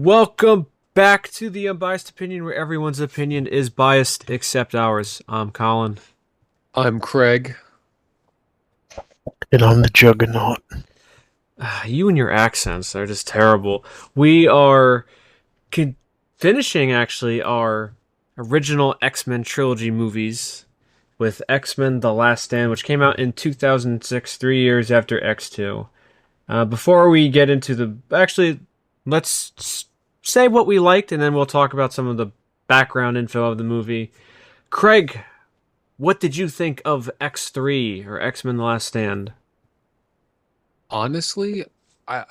Welcome back to the Unbiased Opinion, where everyone's opinion is biased except ours. I'm Colin. I'm Craig. And I'm the Juggernaut. You and your accents are just terrible. We are finishing, actually, our original X-Men trilogy movies with X-Men The Last Stand, which came out in 2006, 3 years after X2. Before we get into let's say what we liked, and then we'll talk about some of the background info of the movie. Craig, what did you think of X3 or X-Men: The Last Stand? Honestly, I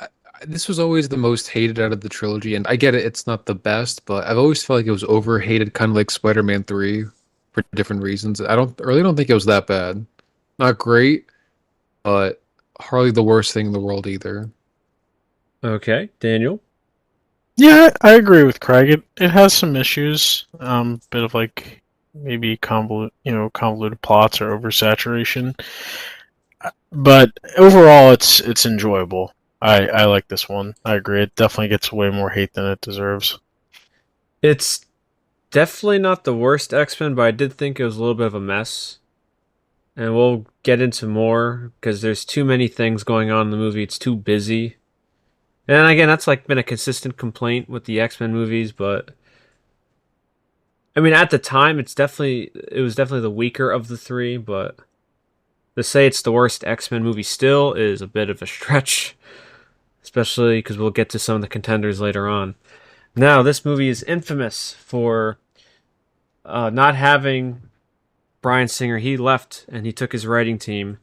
this was always the most hated out of the trilogy, and I get it, it's not the best, but I've always felt like it was overhated, kind of like Spider-Man 3 for different reasons. I really don't think it was that bad. Not great, but hardly the worst thing in the world either. Okay, Daniel. Yeah, I agree with Craig. It has some issues. Bit of maybe convoluted plots or oversaturation. But overall, it's enjoyable. I like this one. I agree. It definitely gets way more hate than it deserves. It's definitely not the worst X-Men, but I did think it was a little bit of a mess. And we'll get into more because there's too many things going on in the movie. It's too busy. And again, that's been a consistent complaint with the X-Men movies, but I mean at the time it was definitely the weaker of the three, but to say it's the worst X-Men movie still is a bit of a stretch, especially because we'll get to some of the contenders later on. Now, this movie is infamous for not having Bryan Singer. He left and he took his writing team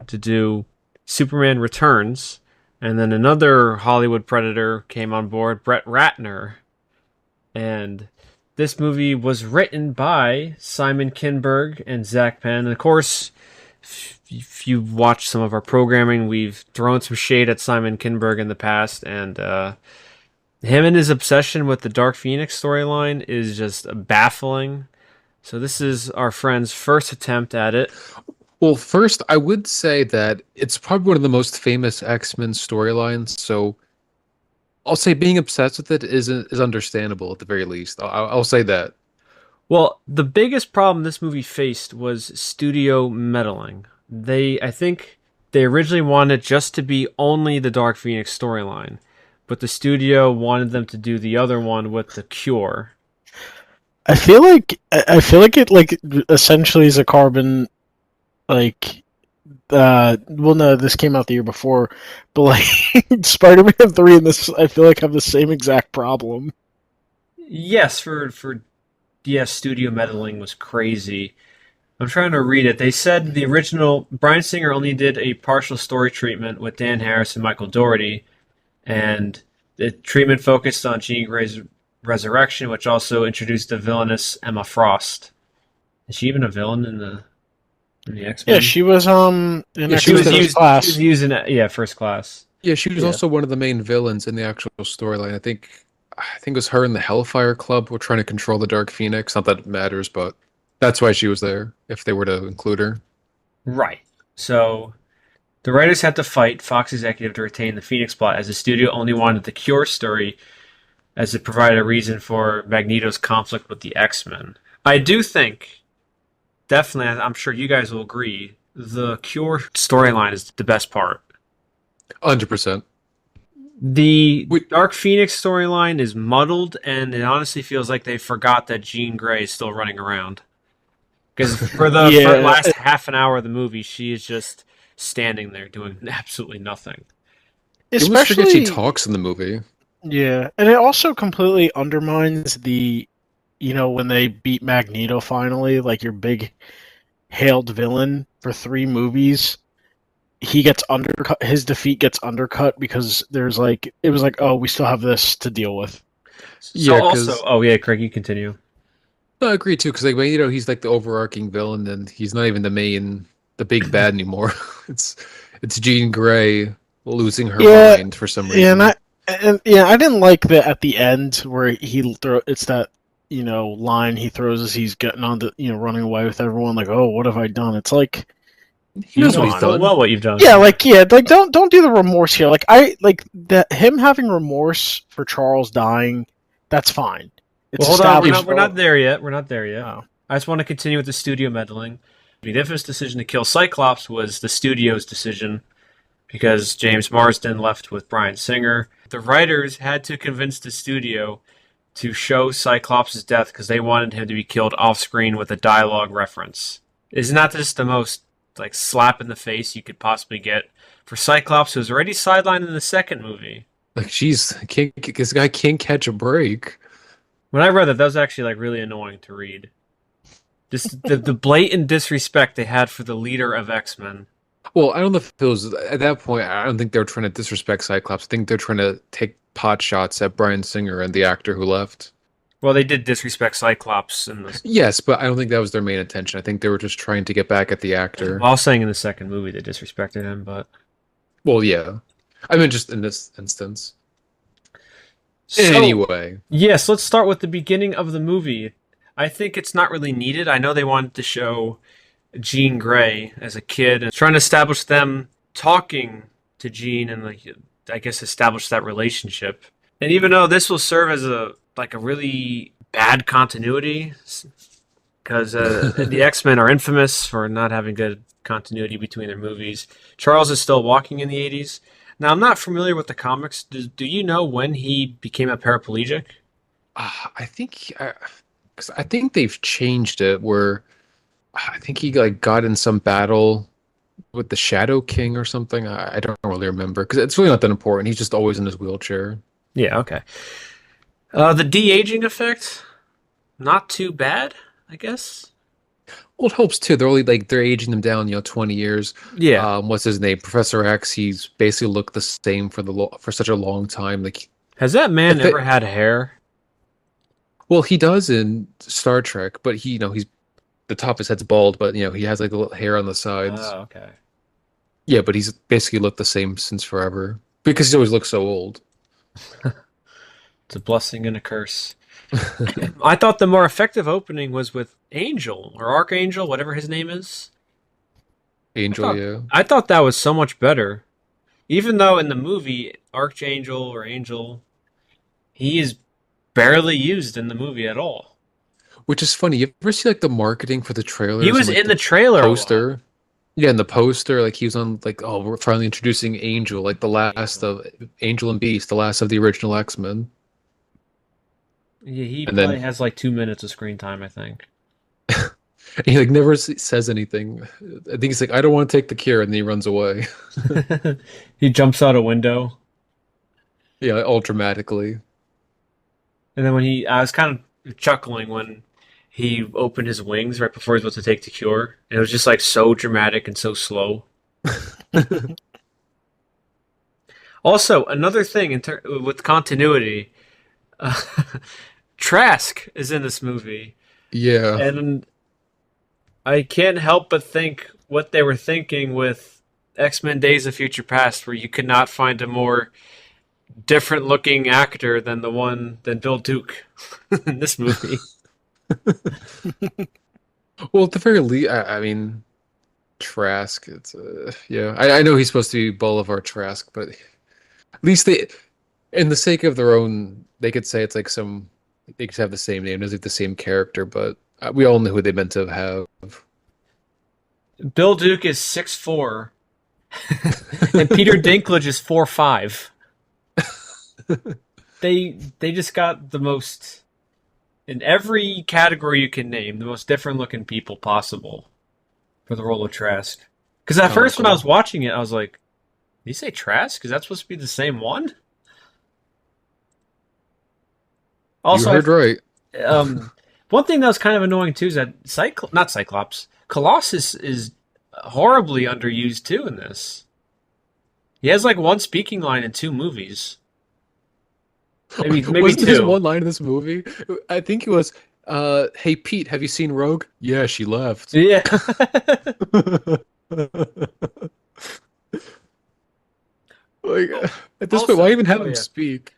to do Superman Returns, and then another Hollywood predator came on board, Brett Ratner, and this movie was written by Simon Kinberg and Zach Penn. And of course, if you watch some of our programming, we've thrown some shade at Simon Kinberg in the past, and him and his obsession with the Dark Phoenix storyline is just baffling. So this is our friend's first attempt at it. Well, first, I would say that it's probably one of the most famous X-Men storylines, so I'll say being obsessed with it is understandable at the very least. I'll say that. Well, the biggest problem this movie faced was studio meddling. I think they originally wanted just to be only the Dark Phoenix storyline, but the studio wanted them to do the other one with the Cure. I feel like it essentially is a carbon well, no, this came out the year before, but Spider-Man 3 and this I feel like have the same exact problem. Yes, for studio meddling was crazy. I'm trying to read it. They said the original Bryan Singer only did a partial story treatment with Dan Harris and Michael Dougherty, and the treatment focused on Jean Grey's resurrection, which also introduced the villainous Emma Frost. Is she even a villain in the X Men? Yeah, she was in Yeah, She X-Men was First used. Class. She was using first class. Yeah, she was Yeah. also one of the main villains in the actual storyline. I think it was her and the Hellfire Club were trying to control the Dark Phoenix. Not that it matters, but that's why she was there, if they were to include her. Right. So the writers had to fight Fox executive to retain the Phoenix plot, as the studio only wanted the Cure story, as it provided a reason for Magneto's conflict with the X-Men. I do think, definitely, I'm sure you guys will agree, the Cure storyline is the best part. 100%. The Wait, Dark Phoenix storyline is muddled, and it honestly feels like they forgot that Jean Grey is still running around. Because for the Yeah, last half an hour of the movie, she is just standing there doing absolutely nothing. you almost forget she especially talks in the movie. yeah, and it also completely undermines when they beat Magneto finally, like your big hailed villain for 3 movies. He gets undercut. His defeat gets undercut because it was like, oh, we still have this to deal with. So Yeah, also, because oh yeah, Craig, you continue. I agree too. Because he's like the overarching villain, and he's not even the big bad anymore. It's it's Jean Grey losing her Yeah, mind for some yeah, reason. I didn't like that at the end where it's that line he throws as he's getting on to running away with everyone, like, oh, what have I done? It's like, He knows what know he's full done. well what you've done. Don't do the remorse here. Him having remorse for Charles dying, that's fine. It's Well, hold on, established. we're not there yet. We're not there yet. Oh. I just want to continue with the studio meddling. The infamous decision to kill Cyclops was the studio's decision because James Marsden left with Bryan Singer. The writers had to convince the studio to show Cyclops' death because they wanted him to be killed off screen with a dialogue reference. Isn't that just the most slap in the face you could possibly get for Cyclops, who's already sidelined in the second movie? Like, jeez, this guy can't catch a break. When I read that was actually really annoying to read. Just the blatant disrespect they had for the leader of X-Men. Well, I don't know if it was at that point. I don't think they were trying to disrespect Cyclops. I think they're trying to take pot shots at Bryan Singer and the actor who left. Well, they did disrespect Cyclops in this. Yes, but I don't think that was their main intention. I think they were just trying to get back at the actor. Well, I was saying in the second movie they disrespected him, but Well, yeah. I mean, just in this instance. So, anyway. yes, let's start with the beginning of the movie. I think it's not really needed. I know they wanted to show Jean Grey as a kid and trying to establish them talking to Jean and I guess establish that relationship. And even though this will serve as a really bad continuity, because the X-Men are infamous for not having good continuity between their movies. Charles is still walking in the 80s. Now, I'm not familiar with the comics. Do you know when he became a paraplegic? I think, because I think they've changed it where I think he got in some battle with the Shadow King or something. I don't really remember because it's really not that important. He's just always in his wheelchair. Yeah, okay. The de-aging effect, not too bad, I guess. Well, it helps too. They're only they're aging them down, 20 years. Yeah. What's his name? Professor X. He's basically looked the same for such a long time. Has that man ever had hair? Well, he does in Star Trek, but he's the top of his head's bald, but he has a little hair on the sides. Oh, okay. Yeah, but he's basically looked the same since forever because he's always looked so old. It's a blessing and a curse. I thought the more effective opening was with Angel or Archangel, whatever his name is. Angel, yeah. I thought that was so much better. Even though in the movie, Archangel or Angel, he is barely used in the movie at all. Which is funny. You ever see the marketing for the trailer? He was in the trailer poster. Yeah, in the poster, he was on we're finally introducing Angel, the last of Angel and Beast, the last of the original X-Men. Yeah, he probably has 2 minutes of screen time, I think. He never says anything. I think he's I don't want to take the cure, and then he runs away. He jumps out a window. Yeah, all dramatically. And then I was kind of chuckling when he opened his wings right before he was about to take the cure. And it was just so dramatic and so slow. Also, another thing with continuity, Trask is in this movie. Yeah. And I can't help but think what they were thinking with X-Men Days of Future Past, where you could not find a more different looking actor than Bill Duke in this movie. Well, at the very least, I mean, Trask, it's yeah. I know he's supposed to be Boulevard Trask, but at least in the sake of their own, they could say it's they could have the same name, doesn't have the same character, but we all know who they meant to have. Bill Duke is 6'4", and Peter Dinklage is 4'5". They just got the most, in every category you can name, the most different looking people possible for the role of Trask. Because at first when I was watching it, I was like, did you say Trask? Is that supposed to be the same one? Also, you heard right. One thing that was kind of annoying too is that not Cyclops, Colossus is horribly underused too in this. He has one speaking line in 2 movies. Maybe was 2. There's one line in this movie. I think it was, "Hey Pete, have you seen Rogue?" Yeah, she left. Yeah. At this point, why even have him speak?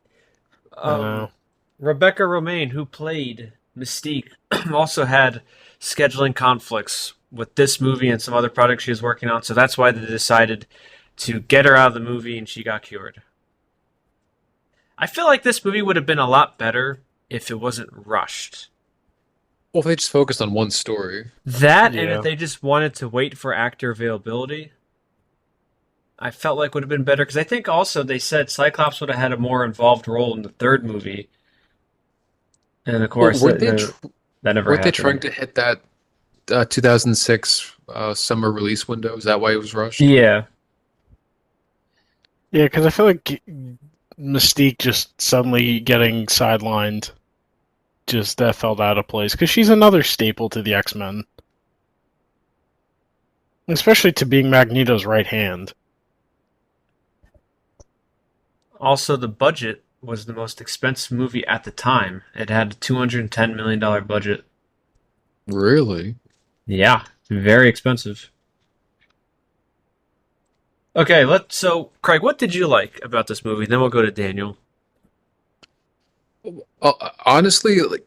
Rebecca Romaine, who played Mystique, also had scheduling conflicts with this movie and some other projects she was working on. So that's why they decided to get her out of the movie and she got cured. I feel like this movie would have been a lot better if it wasn't rushed. Well, if they just focused on one story. That and Yeah. if they just wanted to wait for actor availability, I felt like would have been better because I think also they said Cyclops would have had a more involved role in the third movie, and of Well, course that never weren't they trying happened. to hit that 2006 summer release window? Is that why it was rushed? Yeah, Yeah, because I feel like Mystique just suddenly getting sidelined, just that felt out of place. Because she's another staple to the X-Men, especially to being Magneto's right hand. also the budget was the most expensive movie at the time. It had a $210 million budget. Really? Yeah, very expensive. Okay, so Craig, what did you like about this movie? Then we'll go to Daniel. Honestly, like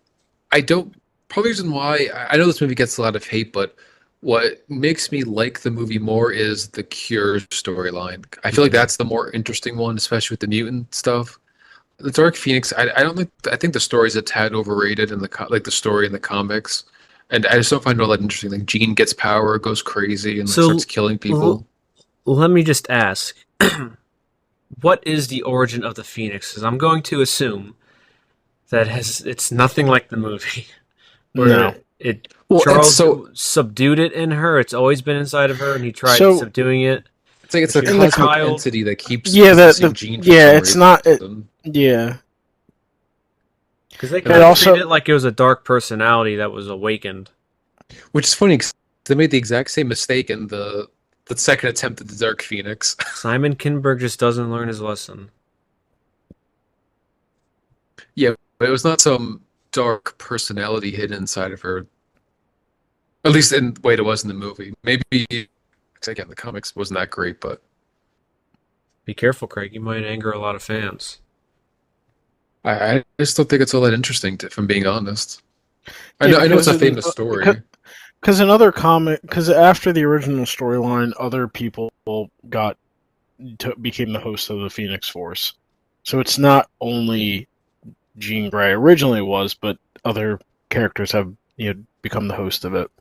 I don't. Probably the reason why I know this movie gets a lot of hate, but what makes me like the movie more is the Cure storyline. I feel like Yeah. that's the more interesting one, especially with the mutant stuff. The Dark Phoenix, I don't think I think the story's a tad overrated in like the story in the comics, and I just don't find it all that interesting. Like Jean gets power, goes crazy, and like So starts killing l- people. let me just ask, what is the origin of the Phoenix? Because I'm going to assume that it's nothing like the movie, No. where it Well, it's Charles so subdued it in her. It's always been inside of her, and he tried So subduing it. it's like it's a She was in the a cosmic child. entity that keeps yeah, possessing Jean for yeah, some it's not. reason. Yeah, Because they And kind of also- treated it like it was a dark personality that was awakened. Which is funny 'cause they made the exact same mistake in the second attempt at the Dark Phoenix. Simon Kinberg just doesn't learn his lesson. Yeah, but it was not some dark personality hidden inside of her. At least in the way it was in the movie. Maybe 'cause again, the comics wasn't that great, but Be careful, Craig. You might anger a lot of fans. I just don't think it's all that interesting, if I'm being honest. I Yeah, know it's a because famous story. because in other comic, because after the original storyline, other people became the host of the Phoenix Force. So it's not only Jean Grey originally was, but other characters have become the host of it.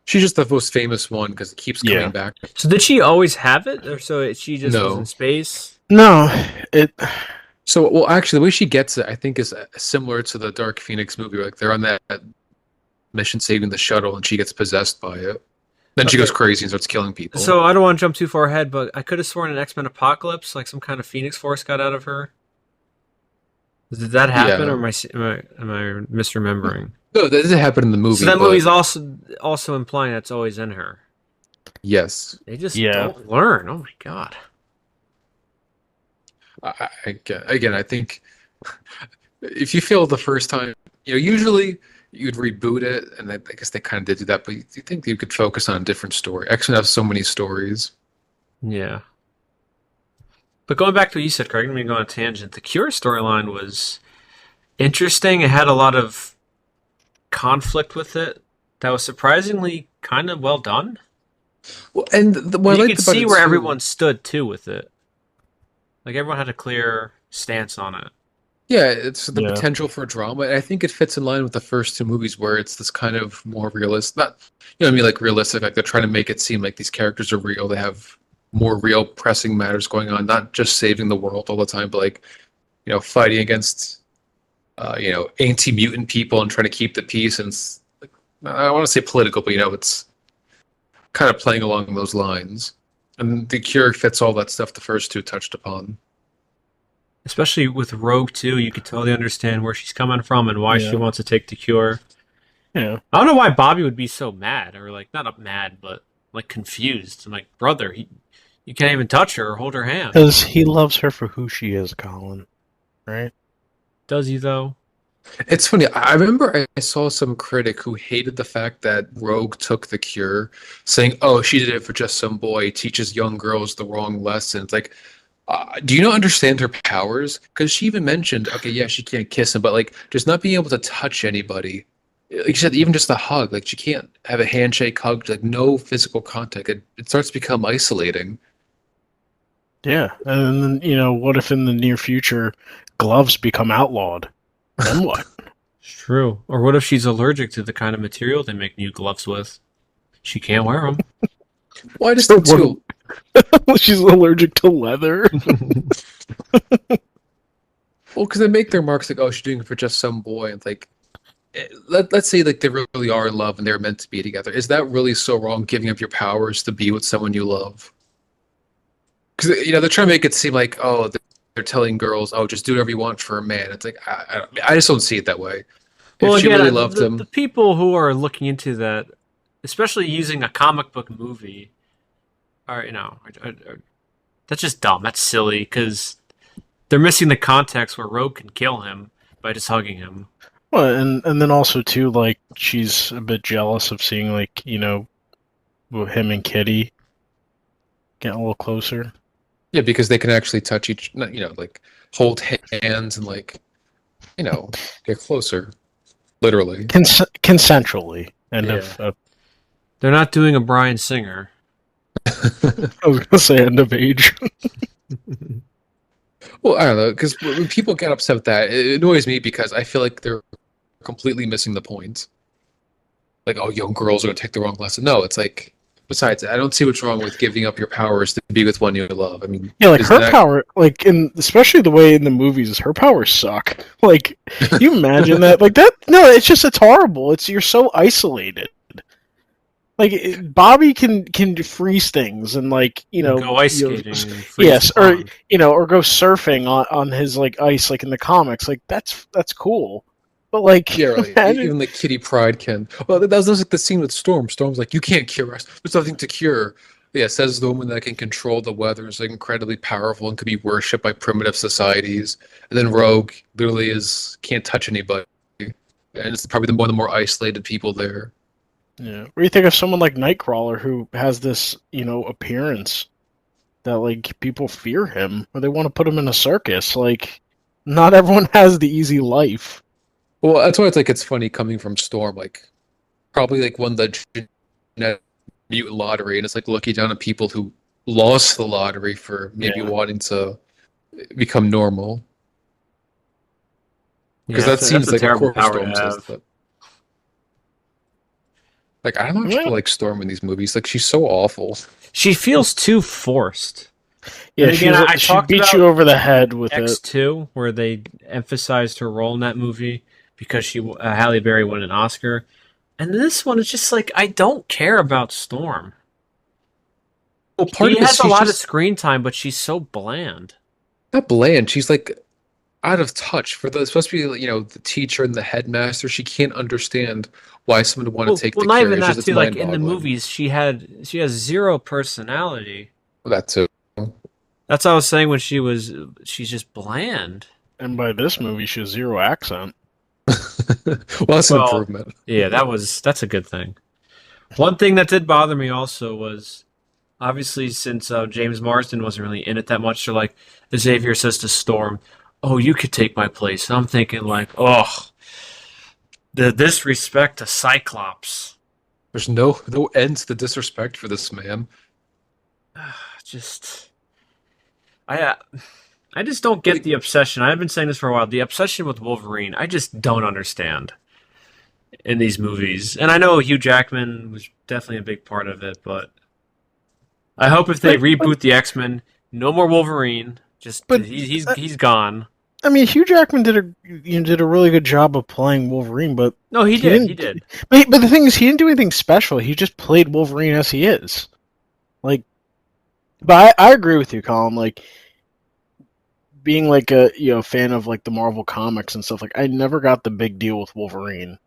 She's just the most famous one because it keeps coming Yeah. back. So did she always have it, or she just was No. in space? No, it. So, well, actually, the way she gets it, I think, is similar to the Dark Phoenix movie. Like they're on that mission saving the shuttle, and she gets possessed by it. Then she Okay. goes crazy and starts killing people. So I don't want to jump too far ahead, but I could have sworn in X-Men Apocalypse, like some kind of Phoenix Force got out of her. Did that happen, Yeah. or am I misremembering? No, that doesn't happen in the movie. So that but movie's also implying that's always in her. yes. They just Yeah. don't learn. Oh my god. Again, I think if you fail the first time, usually you'd reboot it, and I guess they kind of did do that. But you think you could focus on a different story? X-Men have so many stories. Yeah. But going back to what you said, Craig, let me go on a tangent. The Cure storyline was interesting. It had a lot of conflict with it that was surprisingly kind of well done. Well, and what I You liked could about see it where too- everyone stood too with it. Like everyone had a clear stance on it. Yeah, it's the Yeah. potential for drama, and I think it fits in line with the first two movies, where it's this kind of more realistic. Not, what I mean, like realistic. Like they're trying to make it seem like these characters are real. They have more real pressing matters going on, not just saving the world all the time, but like, fighting against, anti-mutant people and trying to keep the peace. And it's, like, I want to say political, but it's kind of playing along those lines. And the Cure fits all that stuff the first two touched upon. Especially with Rogue too, you could totally understand where she's coming from and why she Yeah. wants to take the Cure. Yeah. I don't know why Bobby would be so mad, or like not mad, but like confused. I'm like, brother, you can't even touch her or hold her hand. Because he loves her for who she is, Colin. Right? Does he though? It's funny. I remember I saw some critic who hated the fact that Rogue took the Cure, saying, "Oh, she did it for just some boy. Teaches young girls the wrong lessons." Like, do you not understand her powers? Because she even mentioned, okay, yeah, she can't kiss him, but like, just not being able to touch anybody like you said, even just a hug, like she can't have a handshake hug, like no physical contact. It starts to become isolating. Yeah, and then what if in the near future gloves become outlawed? Then what? It's true. Or what if she's allergic to the kind of material they make new gloves with? She can't wear them. Well, I just So think too. she's allergic to leather. Well, because they make their marks like, oh, she's doing it for just some boy, and like, let's say like they really are in love and they're meant to be together. Is that really so wrong? Giving up your powers to be with someone you love? Because they're trying to make it seem like, oh, they're telling girls, oh, just do whatever you want for a man. It's like I just don't see it that way. If Well, she again, really loved the him, people who are looking into that, especially using a comic book movie, are that's just dumb. That's silly because they're missing the context where Rogue can kill him by just hugging him. Well, and then also too, like she's a bit jealous of seeing like him and Kitty getting a little closer. yeah, because they can actually touch like hold hands and like, get closer, literally. Consensually, and Yeah. of They're not doing a Bryan Singer. I was gonna say end of age. Well, I don't know, because when people get upset with that, it annoys me because I feel like they're completely missing the point. Like, oh, young girls are gonna take the wrong lesson. No, it's like, besides, I don't see what's wrong with giving up your powers to be with one you love. I mean, Yeah, like isn't her that power, like especially the way in the movies, her powers suck. Like, you imagine that? Like that? No, it's horrible. You're so isolated. Like Bobby can freeze things and like Go ice skating and freeze yes, the or pond. or go surfing on his like ice like in the comics. Like that's cool, but like yeah, right. imagine, Even like Kitty Pryde can. Well, that was like the scene with Storm. Storm's like, you can't cure us. There's nothing to cure. Yeah, says the woman that can control the weather is like incredibly powerful and can be worshipped by primitive societies. And then Rogue literally can't touch anybody, and it's probably one of the more isolated people there. yeah. What do you think of someone like Nightcrawler who has this appearance that like people fear him or they want to put him in a circus? Like, not everyone has the easy life. Well, that's why it's funny coming from Storm, like probably like won the genetic mutant lottery, and it's like looking down at people who lost the lottery for maybe Yeah. wanting to become normal. Yeah, Because that that's seems a like, of terrible course, power to Storm says have. that. Like, I don't know if Yeah, people like Storm in these movies. Like, she's so awful. She feels too forced. yeah. And again, I She talked beats you about over the head with it. X2, where they emphasized her role in that movie because Halle Berry won an Oscar. And this one is just like, I don't care about Storm. Well, part She of it is has a she's lot of just screen time, but she's so bland. not bland. She's like out of touch for the supposed to be, the teacher and the headmaster. She can't understand why someone would want to take Well, the not cure. even It's that just it's too. Like in the mind-boggling. movies, she has zero personality. Well, that too. That's what I was saying when she's just bland. And by this movie, she has zero accent. Well, that's an Well, improvement. yeah, that's a good thing. One thing that did bother me also was obviously since James Marsden wasn't really in it that much, they're like Xavier says to Storm, "Oh, you could take my place." And I'm thinking like, oh, the disrespect to Cyclops. There's no end to the disrespect for this man. Just I I just don't get the obsession. I've been saying this for a while. The obsession with Wolverine, I just don't understand in these movies. And I know Hugh Jackman was definitely a big part of it, but I hope if they reboot the X-Men, no more Wolverine. Just But he's gone. I mean, Hugh Jackman did a really good job of playing Wolverine, but No, he did. didn't. He did. But the thing is, he didn't do anything special. He just played Wolverine as he is. Like, but I agree with you, Colin. Like, being like a fan of like the Marvel comics and stuff. Like, I never got the big deal with Wolverine.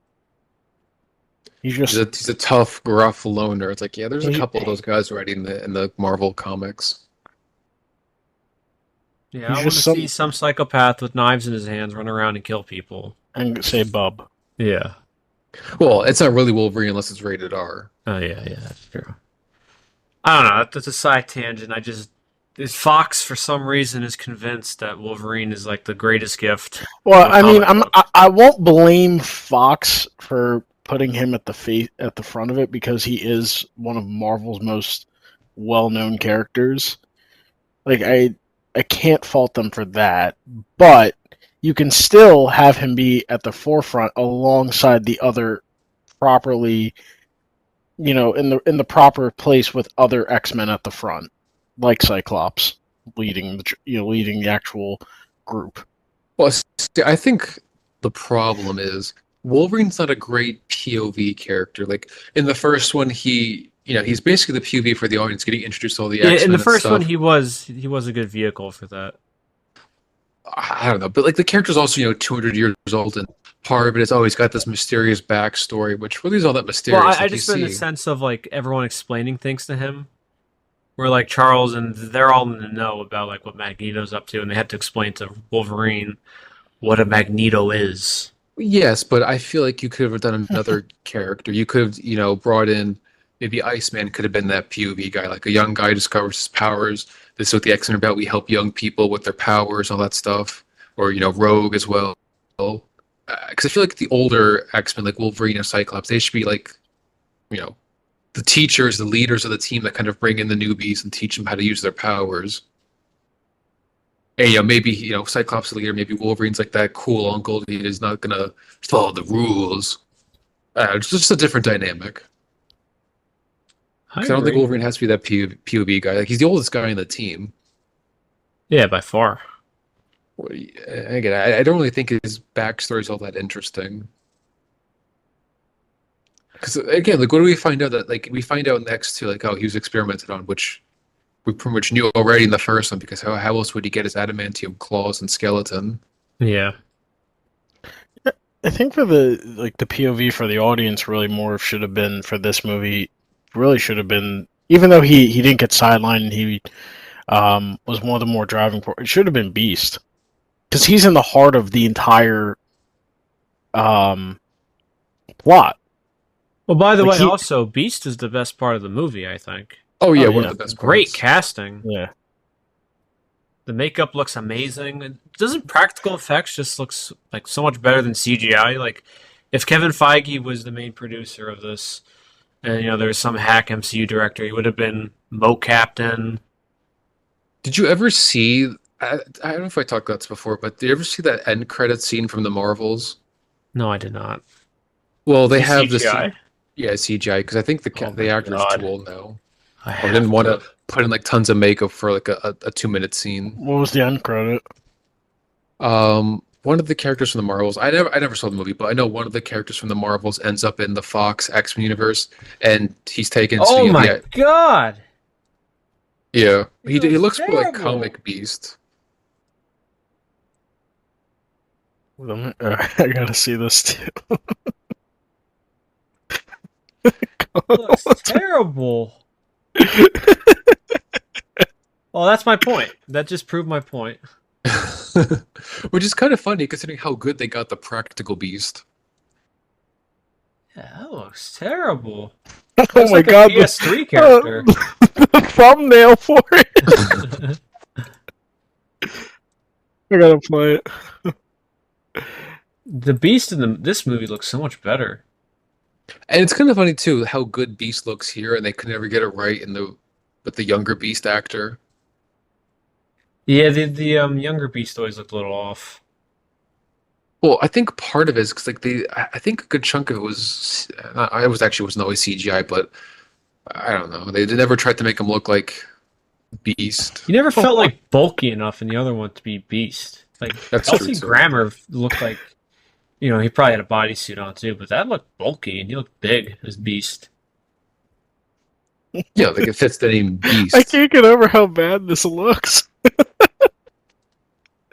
He's a tough, gruff loner. It's like, yeah, there's a He- couple of those guys already in the Marvel comics. Yeah, He's I want just to some- see some psychopath with knives in his hands run around and kill people. and say bub. Yeah. Well, it's not really Wolverine unless it's rated R. Oh yeah, that's true. I don't know. That's a side tangent. Fox for some reason is convinced that Wolverine is like the greatest gift. Well, of a I mean, comic book. I won't blame Fox for putting him at the front of it because he is one of Marvel's most well-known characters. Like I can't fault them for that, but you can still have him be at the forefront alongside the other properly, in the proper place with other X-Men at the front, like Cyclops leading the actual group. Well, see, I think the problem is Wolverine's not a great POV character. Like in the first one, he's basically the POV for the audience, getting introduced to all the Yeah, in the X-Men and first one, stuff. he was a good vehicle for that. I don't know, but like the character's also 200 years old, and part of it is he's got this mysterious backstory, which really is all that Well, mysterious. I Like you just meant in the see, sense of like everyone explaining things to him. Where like Charles and they're all in the know about like what Magneto's up to, and they had to explain to Wolverine what a Magneto is. yes, but I feel like you could have done another character. You could have, brought in maybe Iceman could have been that POV guy, like a young guy discovers his powers. This is what the X-Men are about. We help young people with their powers, all that stuff. Or, Rogue as well. Because I feel like the older X-Men, like Wolverine and Cyclops, they should be like, you know, the teachers, the leaders of the team that kind of bring in the newbies and teach them how to use their powers. And maybe Cyclops is the leader, maybe Wolverine's like that cool uncle. He is not gonna follow the rules. It's just a different dynamic. I Because I don't think agree. Wolverine has to be that POV guy. Like he's the oldest guy in the team. Yeah, by far. Again, I don't really think his backstory is all that interesting. Because again, like what do we find out that like we find out next to like he was experimented on, which we pretty much knew already in the first one. Because how else would he get his adamantium claws and skeleton? Yeah. I think for the POV for the audience really more should have been for this movie really should have been, even though he didn't get sidelined and he was one of the more driving force, it should have been Beast because he's in the heart of the entire um, plot. Well, by the Like way, also Beast is the best part of the movie. I think. Oh yeah, Oh, one yeah. of the best Great parts. casting. Yeah. The makeup looks amazing. Doesn't practical effects just looks like so much better than CGI? Like, if Kevin Feige was the main producer of this, and there's some hack MCU director, he would have been Captain. Did you ever see? I don't know if I talked about this before, but did you ever see that end credit scene from the Marvels? No, I did not. Well, they The have this. CGI. Yeah, CGI, because I think Oh the my actor is too god! old now. I Or didn't have want to. to put in like tons of makeup for like a 2 minute scene. What was the end credit? One of the characters from the Marvels, I never saw the movie, but I know one of the characters from the Marvels ends up in the Fox X-Men universe, and he's taken to Oh my god! yeah. He He looks looks more like terrible. Comic Beast. I gotta see this too. He looks terrible. Well, that's my point. That just proved my point. Which is kind of funny considering how good they got the practical Beast. Yeah, that looks terrible. Oh Looks my like god, a PS3 character. the thumbnail for it. I gotta play it. The Beast in this movie looks so much better. And it's kind of funny too how good Beast looks here, and they could never get it right with the younger Beast actor. Yeah, the younger Beast always looked a little off. Well, I think part of it is because like I think a good chunk of it was I wasn't always CGI, but I don't know. They never tried to make him look like Beast. He never felt like bulky enough in the other one to be Beast. Like That's Kelsey true too. Grammer looked like, he probably had a bodysuit on too, but that looked bulky and he looked big as Beast. Yeah, like it fits the name Beast. I can't get over how bad this looks.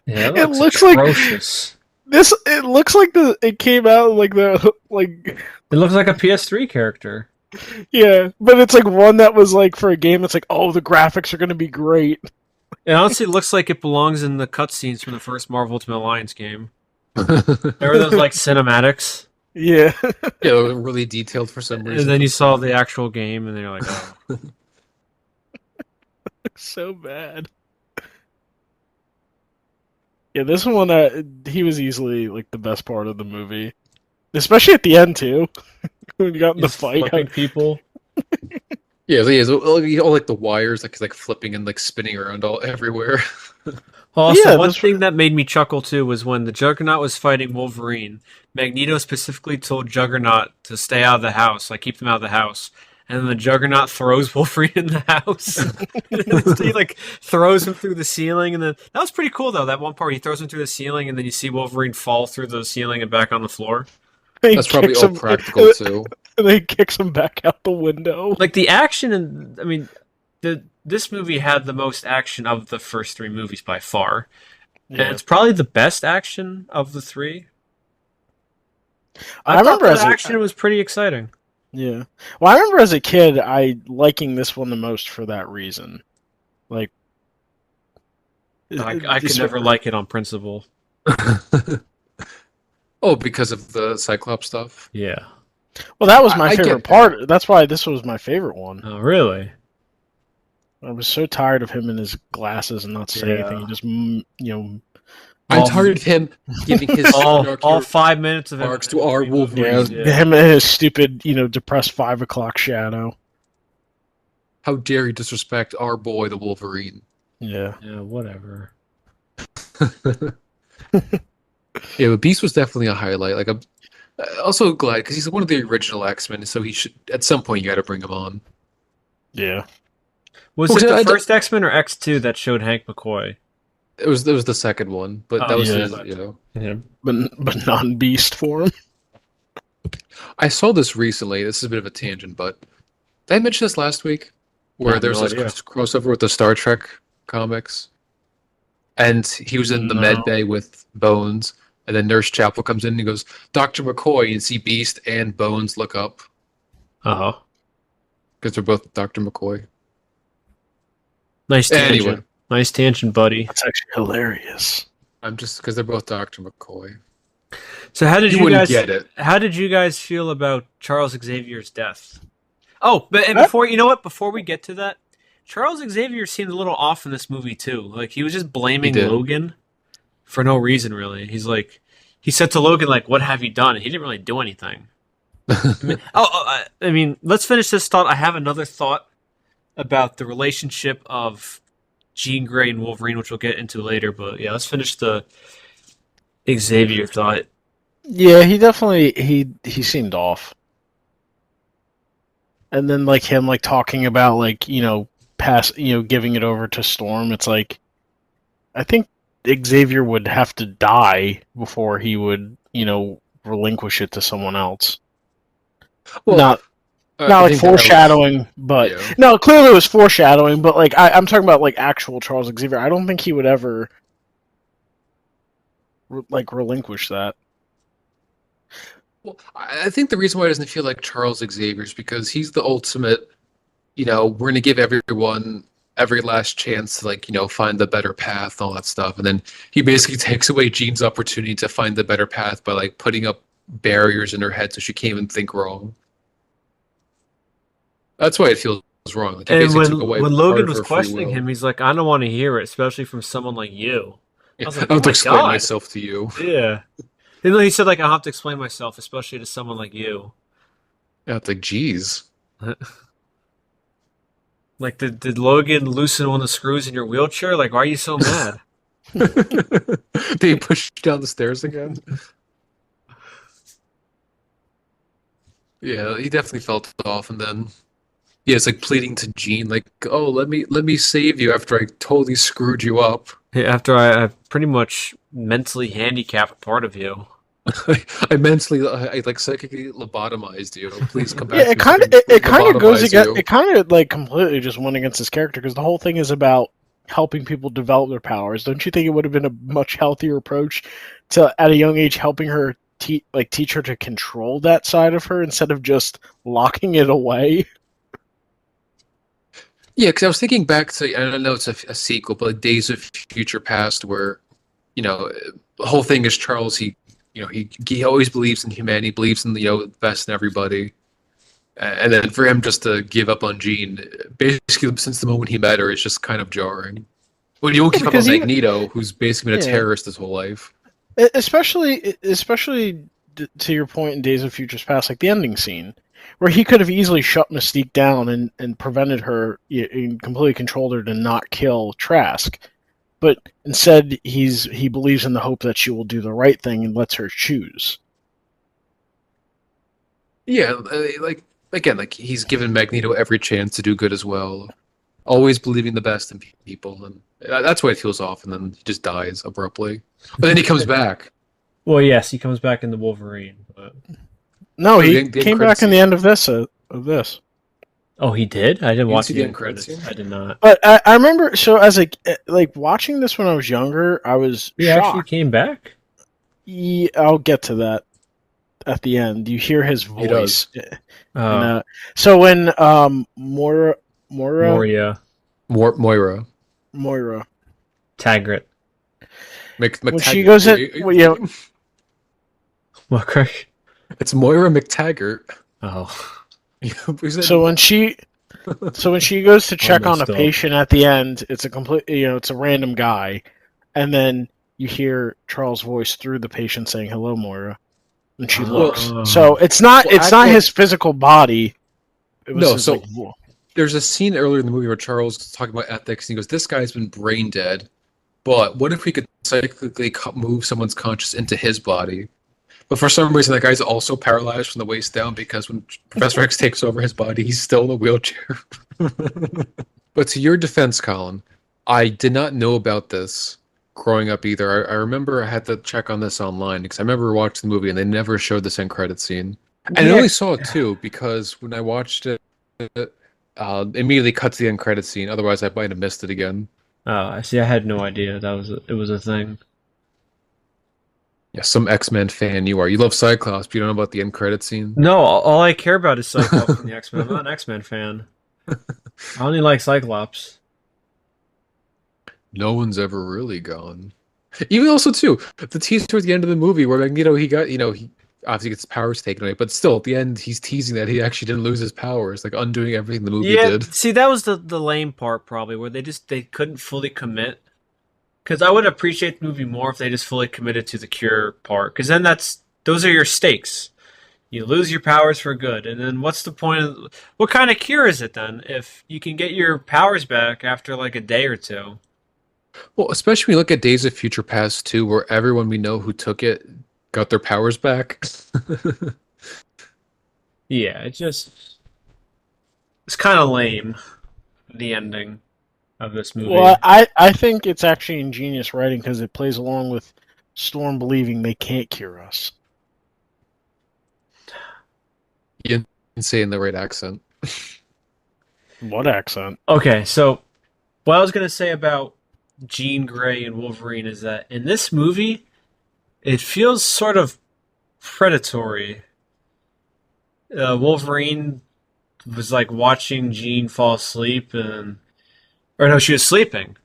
Yeah, It looks like it looks like it came out like it looks like a PS3 character. yeah, but it's like one that was like for a game that's like, oh, the graphics are gonna be great. It honestly looks like it belongs in the cutscenes from the first Marvel Ultimate Alliance game. There were those like cinematics, Yeah. Yeah, they were really detailed for some reason. and then you saw the actual game, and they're like, "Oh, So bad. Yeah, this one he was easily like the best part of the movie. especially at the end too, when you got in the He's fight. flipping people. Yeah, so he has all like the wires, like he's like flipping and like spinning around all everywhere. Also, Yeah, one this thing that made me chuckle too was when the Juggernaut was fighting Wolverine. Magneto specifically told Juggernaut to stay out of the house, like keep them out of the house. And then the Juggernaut throws Wolverine in the house. He like throws him through the ceiling, and then that was pretty cool though. That one part he throws him through the ceiling, and then you see Wolverine fall through the ceiling and back on the floor. he That's probably kicks all him, practical too. and then he kicks him back out the window. Like the action, and I mean, this movie had the most action of the first three movies by far. And Yeah. it's probably the best action of the three. I I thought remember the as a, action was pretty exciting. yeah. Well, I remember as a kid, I liking this one the most for that reason. Like, I could never like it on principle. Oh, because of the Cyclops stuff? Yeah. Well, that was my I get favorite that. part. That's why this was my favorite one. Oh, really? I was so tired of him in his glasses and not saying Yeah. anything. He just, I'm All- tired of him giving his all 5 minutes of marks to our Wolverine. yeah, him and his stupid, depressed 5 o'clock shadow. How dare you disrespect our boy, the Wolverine? Yeah. Yeah, whatever. Yeah, but Beast was definitely a highlight. Like, I'm also glad because he's one of the original X-Men, so he should at some point you got to bring him on. Yeah. Was Well, it the I- first X-Men or X2 that showed Hank McCoy? It was the second one, but Oh, that was yeah. his, Yeah. But non-beast form. I saw this recently. This is a bit of a tangent, but did I mention this last week? I Where have there's no this idea. crossover with the Star Trek comics, and he was in the No. med bay with Bones, and then Nurse Chapel comes in and he goes, "Dr. McCoy," and you see Beast and Bones look up Uh-huh. because they're both Dr. McCoy. Nice tangent. Anyway. Nice tangent, buddy. That's actually hilarious. I'm just because they're both Dr. McCoy. So how did You you wouldn't guys get it. How did you guys feel about Charles Xavier's death? Oh, but and What? before you know what, before we get to that, Charles Xavier seemed a little off in this movie too. Like he was just blaming He did. Logan for no reason really. He said to Logan like, "What have you done?" And he didn't really do anything. I mean, let's finish this thought. I have another thought about the relationship of Jean Grey and Wolverine, which we'll get into later. But yeah, let's finish the Xavier thought. Yeah, he definitely he seemed off. And then like him like talking about like, giving it over to Storm, it's like I think Xavier would have to die before he would, relinquish it to someone else. Well, not I like think that was- foreshadowing, but yeah. no, clearly it was foreshadowing, but like I'm talking about like actual Charles Xavier. I don't think he would ever relinquish that. Well, I think the reason why it doesn't feel like Charles Xavier is because he's the ultimate, we're going to give everyone every last chance to, find the better path and all that stuff. And then he basically takes away Jean's opportunity to find the better path by, putting up barriers in her head so she can't even think wrong. That's why it feels wrong. Like, he And basically when took away when part Logan of was her free questioning will. him, he's like, "I don't want to hear it, especially from someone like you." Yeah, was like, I have "Oh to my explain God." myself to you. Yeah. And then he said, like, "I'll have to explain myself, especially to someone like you." Yeah, it's like, geez. Like, did Logan loosen one of the screws in your wheelchair? Like, why are you so mad? Did he push you down the stairs again? Yeah, he definitely felt off, and then it's like pleading to Jean, like, "Oh, let me save you after I totally screwed you up." After I pretty much mentally handicapped a part of you. I mentally, I psychically lobotomized you. Please come back. Yeah, to it me kind so of I can it kind of goes lobotomize against. you. It kind of like completely just went against his character because the whole thing is about helping people develop their powers. Don't you think it would have been a much healthier approach to, at a young age, helping her teach her to control that side of her instead of just locking it away? Yeah, because I was thinking back to, I don't know it's a sequel, but like Days of Future Past, where the whole thing is Charles. He always believes in humanity, believes in the best in everybody, and then for him just to give up on Jean, basically since the moment he met her, it's just kind of jarring. Well, you won't give up on Because Magneto, who's basically been a Yeah. terrorist his whole life. Especially to your point in Days of Futures Past, like the ending scene, where he could have easily shut Mystique down and prevented her, and completely controlled her to not kill Trask. But instead, he believes in the hope that she will do the right thing and lets her choose. Yeah, like again, like he's given Magneto every chance to do good as well, always believing the best in people, and that's why it feels off. And then he just dies abruptly, but then he comes back. Well, yes, he comes back in the Wolverine. But... No, Oh, he the end came credit back in the scene. end of this. Oh, he did? I didn't You didn't watch see the the end end credit credits. scene? I did not. But I remember, so as like watching this when I was younger, I was He actually shocked. came back? I'll get to that at the end. You hear his He does. voice, and Oh, so when Moira Moira. Moira Taggart. when she McTaggart. goes Are at you well, yeah, thinking? What, Craig? It's Moira McTaggart. Oh. Who's that? so when she goes to check on a messed up. patient at the end, it's a complete, it's a random guy, and then you hear Charles' voice through the patient saying hello, Moira, and she looks. Oh. So it's not his physical body. It was No, his, so like, there's a scene earlier in the movie where Charles is talking about ethics, and he goes, "This guy's been brain dead, but what if we could cyclically move someone's conscious into his body?" But for some reason, that guy's also paralyzed from the waist down because when Professor X takes over his body, he's still in a wheelchair. But to your defense, Colin, I did not know about this growing up either. I remember I had to check on this online because I remember watching the movie and they never showed this end credit scene. And I Yeah. only saw it too because when I watched it, immediately cut to the end credit scene. Otherwise, I might have missed it again. Oh, I see. I had no idea it was a thing. Yeah, some X-Men fan you are. You love Cyclops, but you don't know about the end credit scene. No, all I care about is Cyclops and the X-Men. I'm not an X-Men fan. I only like Cyclops. No one's ever really gone. Even also too, the tease towards the end of the movie where Magneto he obviously gets his powers taken away, but still at the end he's teasing that he actually didn't lose his powers, like undoing everything the movie Yeah, did. see, that was the lame part probably, where they couldn't fully commit. Because I would appreciate the movie more if they just fully committed to the cure part. Because then those are your stakes. You lose your powers for good, and then what's the point of what kind of cure is it then? If you can get your powers back after like a day or two. Well, especially when you look at Days of Future Past 2, where everyone we know who took it got their powers back. Yeah, it's kind of lame. The ending of this movie. well, I think it's actually ingenious writing because it plays along with Storm believing they can't cure us. You didn't say it in the right accent. What accent? Okay, so what I was gonna say about Jean Grey and Wolverine is that in this movie, it feels sort of predatory. Wolverine was like watching Jean fall asleep, or no, she was sleeping,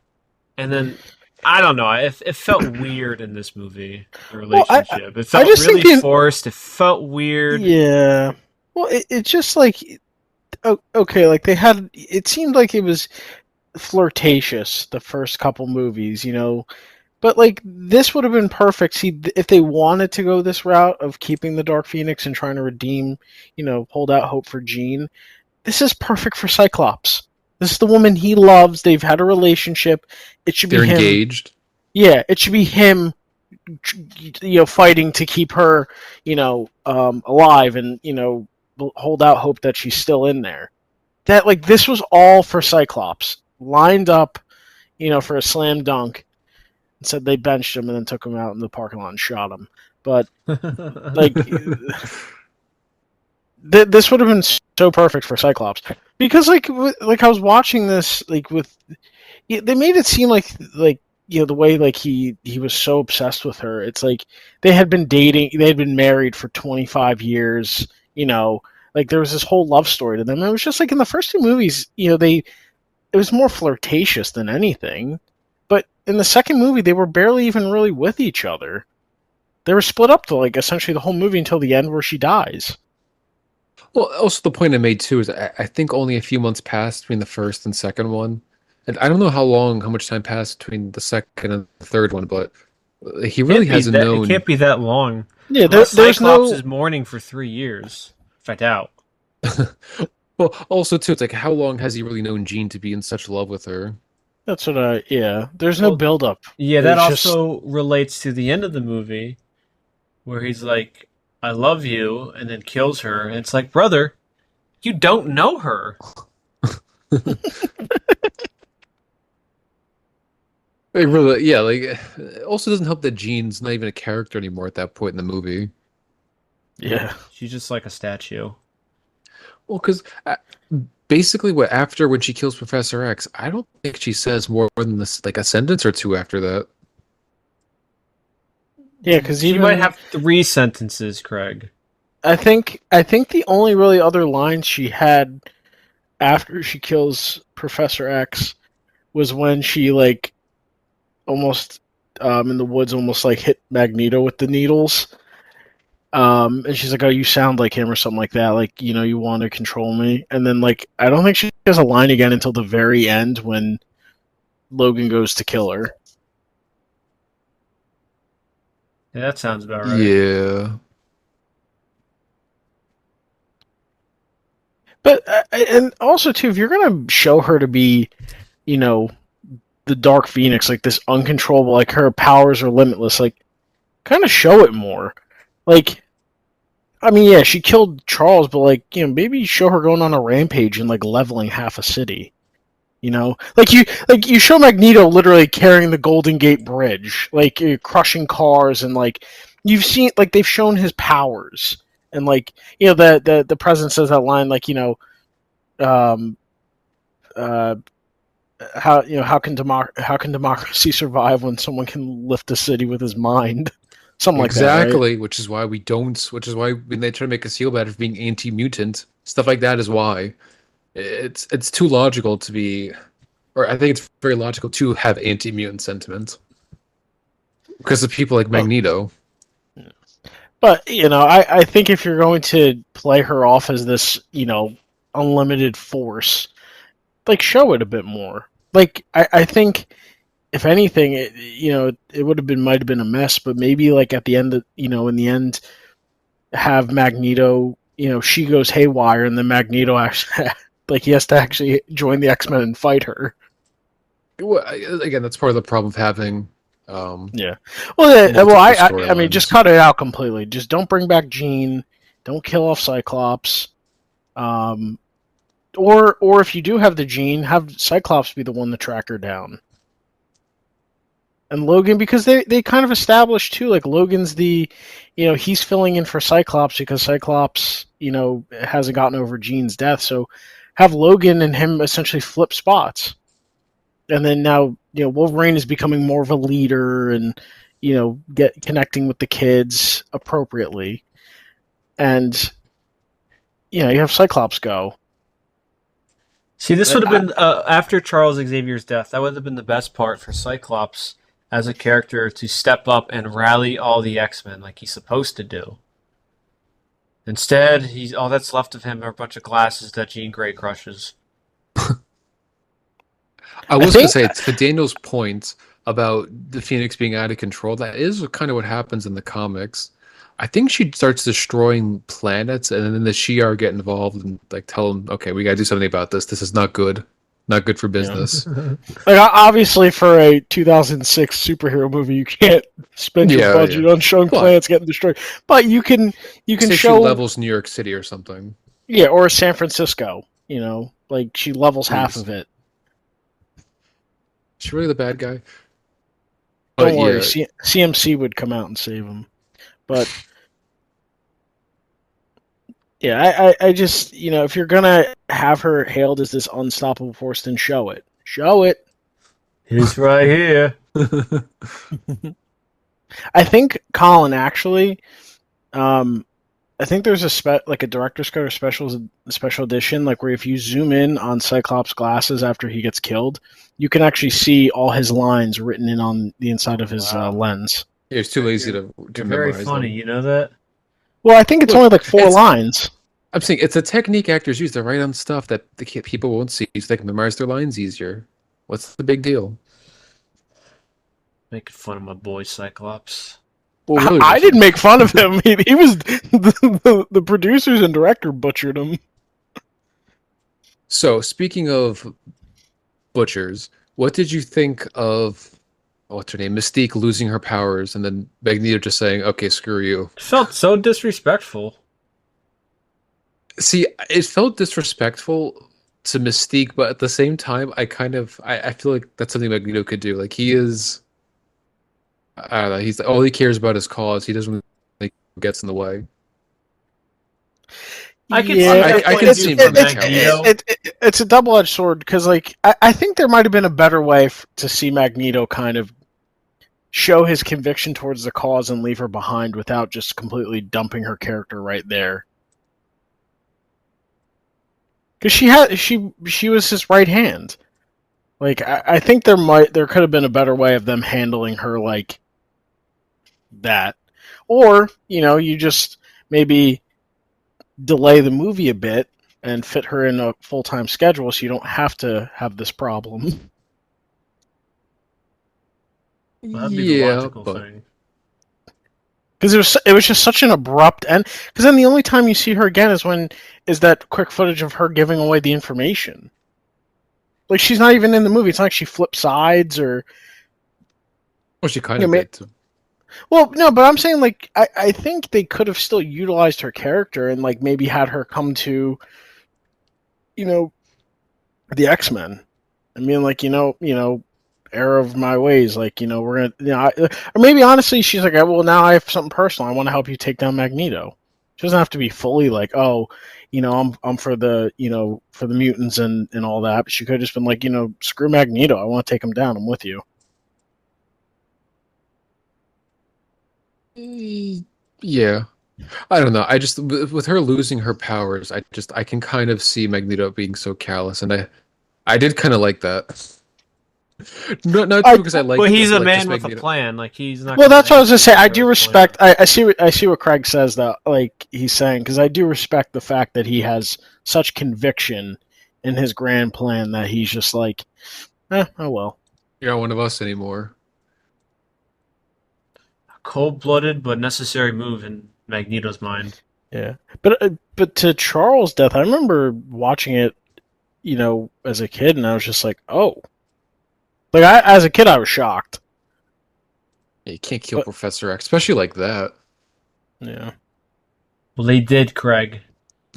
and then I don't know. It felt weird in this movie. The Well, relationship. It felt just really think forced. It felt weird. Yeah. Well, it's just like, okay, like they had. It seemed like it was flirtatious the first couple movies, but like this would have been perfect. See, if they wanted to go this route of keeping the Dark Phoenix and trying to redeem, hold out hope for Jean, this is perfect for Cyclops. This is the woman he loves. They've had a relationship. It should be They're him. engaged. Yeah, it should be him, fighting to keep her, alive and hold out hope that she's still in there. That like this was all for Cyclops, lined up, for a slam dunk. And said they benched him and then took him out in the parking lot and shot him. But like, this would have been so perfect for Cyclops because like I was watching this they made it seem like the way like he was so obsessed with her. It's like they had been dating, they had been married for 25 years. Like there was this whole love story to them. It was just like in the first two movies, it was more flirtatious than anything. But in the second movie, they were barely even really with each other. They were split up to like essentially the whole movie until the end where she dies. Well, also the point I made too is I think only a few months passed between the first and second one. And I don't know how much time passed between the second and the third one, but He really hasn't It known. can't be that long. Yeah, Unless there's Cyclops no. is mourning for 3 years. If I doubt. Well, also too, it's like how long has he really known Jean to be in such love with her? That's what I. Yeah, there's no Well, build up. yeah, that It's just. also relates to the end of the movie where he's like, "I love you," and then kills her. And it's like, brother, you don't know her. Like, really, yeah, like it also doesn't help that Jean's not even a character anymore at that point in the movie. Yeah. She's just like a statue. Well, because basically, what after when she kills Professor X, I don't think she says more than this, like a sentence or two after that. Yeah, because She might even have 3 sentences, Craig. I think the only really other line she had after she kills Professor X was when she like almost in the woods almost like hit Magneto with the needles. And she's like, "Oh, you sound like him," or something like that. Like, you want to control me. And then, like, I don't think she has a line again until the very end when Logan goes to kill her. Yeah, that sounds about right. Yeah. But and also too, if you're gonna show her to be, you know, the Dark Phoenix, like this uncontrollable, like her powers are limitless, like kind of show it more. Like, I mean, yeah, she killed Charles, but like, maybe show her going on a rampage and like leveling half a city. Like you show Magneto literally carrying the Golden Gate Bridge, like crushing cars, and like you've seen, like they've shown his powers, and like the president says that line, like um, uh, how can democracy survive when someone can lift a city with his mind, something like that, right? Exactly, which is why we don't. Which is why when they try to make us feel bad for being anti-mutant, stuff like that is why it's too logical to be, or I think it's very logical to have anti-mutant sentiment because of people like Oh, Magneto. but I think if you're going to play her off as this unlimited force, like show it a bit more. Like I think if anything, it would have been might have been a mess, but maybe like at the end, in the end, have Magneto, she goes haywire, and then Magneto actually, like he has to actually join the X-Men and fight her. Well, again, that's part of the problem of having Yeah. Well, multiple I mean, just storylines. cut it out completely. Just don't bring back Jean. Don't kill off Cyclops. Um, or if you do have the Jean, have Cyclops be the one to track her down. And Logan, because they kind of established too, like Logan's he's filling in for Cyclops because Cyclops, hasn't gotten over Jean's death. So have Logan and him essentially flip spots. And then now, Wolverine is becoming more of a leader and, get connecting with the kids appropriately. And, you have Cyclops go. See, this Like, would have been after Charles Xavier's death. That would have been the best part for Cyclops as a character to step up and rally all the X-Men like he's supposed to do. Instead, he's all that's left of him are a bunch of glasses that Jean Grey crushes. I I was gonna think, say to Daniel's point about the Phoenix being out of control. That is kind of what happens in the comics. I think she starts destroying planets, and then the Shi'ar get involved and like tell them, "Okay, we gotta do something about this. This is not good for business." like obviously for a 2006 superhero movie, you can't spend your Yeah, yeah. budget on showing But planets getting destroyed. But you can say she show, levels New York City or something. yeah, or San Francisco. Like she levels half Jeez, of it. she really the bad guy? Don't But worry, yeah, CMC would come out and save him. But yeah, I just if you're gonna have her hailed as this unstoppable force, then show it. Show it. He's right here. I think Colin actually. Um, I think there's like a director's cut or special edition, like where if you zoom in on Cyclops' glasses after he gets killed, you can actually see all his lines written in on the inside of his Wow. lens. he was too lazy to You're very memorize funny, them. you know that? Well, I think it's only Look, like four it's lines. I'm saying it's a technique actors use to write on stuff that people won't see, so they can memorize their lines easier. What's the big deal? Making fun of my boy Cyclops. Well, really, I didn't make fun of him. He was the producers and director butchered him. So, speaking of butchers, what did you think of what's her name, Mystique losing her powers, and then Magneto just saying, "Okay, screw you." It felt so disrespectful. See, it felt disrespectful to Mystique, but at the same time, I feel like that's something Magneto could do. Like he is, I don't know, he's all he cares about his cause. He doesn't like gets in the way. I could see Yeah, that I point can of see view him for being callous. Magneto. it's a double-edged sword because, like, I think there might have been a better way to see Magneto kind of show his conviction towards the cause and leave her behind without just completely dumping her character right there. Because she was his right hand. Like, I think there could have been a better way of them handling her like that, or you just maybe delay the movie a bit and fit her in a full-time schedule so you don't have to have this problem. Well, that'd be the Yeah, logical but thing. Because it was just such an abrupt end. Because then the only time you see her again is that quick footage of her giving away the information. Like, she's not even in the movie. It's not like she flips sides or well, she kind you of know. did. Too. Well, no, but I'm saying, like, I think they could have still utilized her character and, like, maybe had her come to you know the X-Men. I mean, like, error of my ways. Like, we're gonna, or maybe honestly, she's like, well, now I have something personal. I want to help you take down Magneto. She doesn't have to be fully like, oh, I'm for the mutants and all that. But she could have just been like, screw Magneto. I want to take him down. I'm with you. Yeah, I don't know. I just with her losing her powers, I can kind of see Magneto being so callous, and I did kind of like that. Not I because I Well, like he's a like just man with a Magneto. plan. Like he's not Well, going to that's what I was gonna say. execute I do whatever his plan respect. is. I see what Craig says though. Like he's saying, because I do respect the fact that he has such conviction in his grand plan that he's just like, oh well. You're not one of us anymore. Cold-blooded but necessary move in Magneto's mind. Yeah, but to Charles' death, I remember watching it, as a kid, and I was just like, oh, like as a kid, I was shocked. Yeah, you can't kill But Professor X, especially like that. yeah, Well, they did, Craig.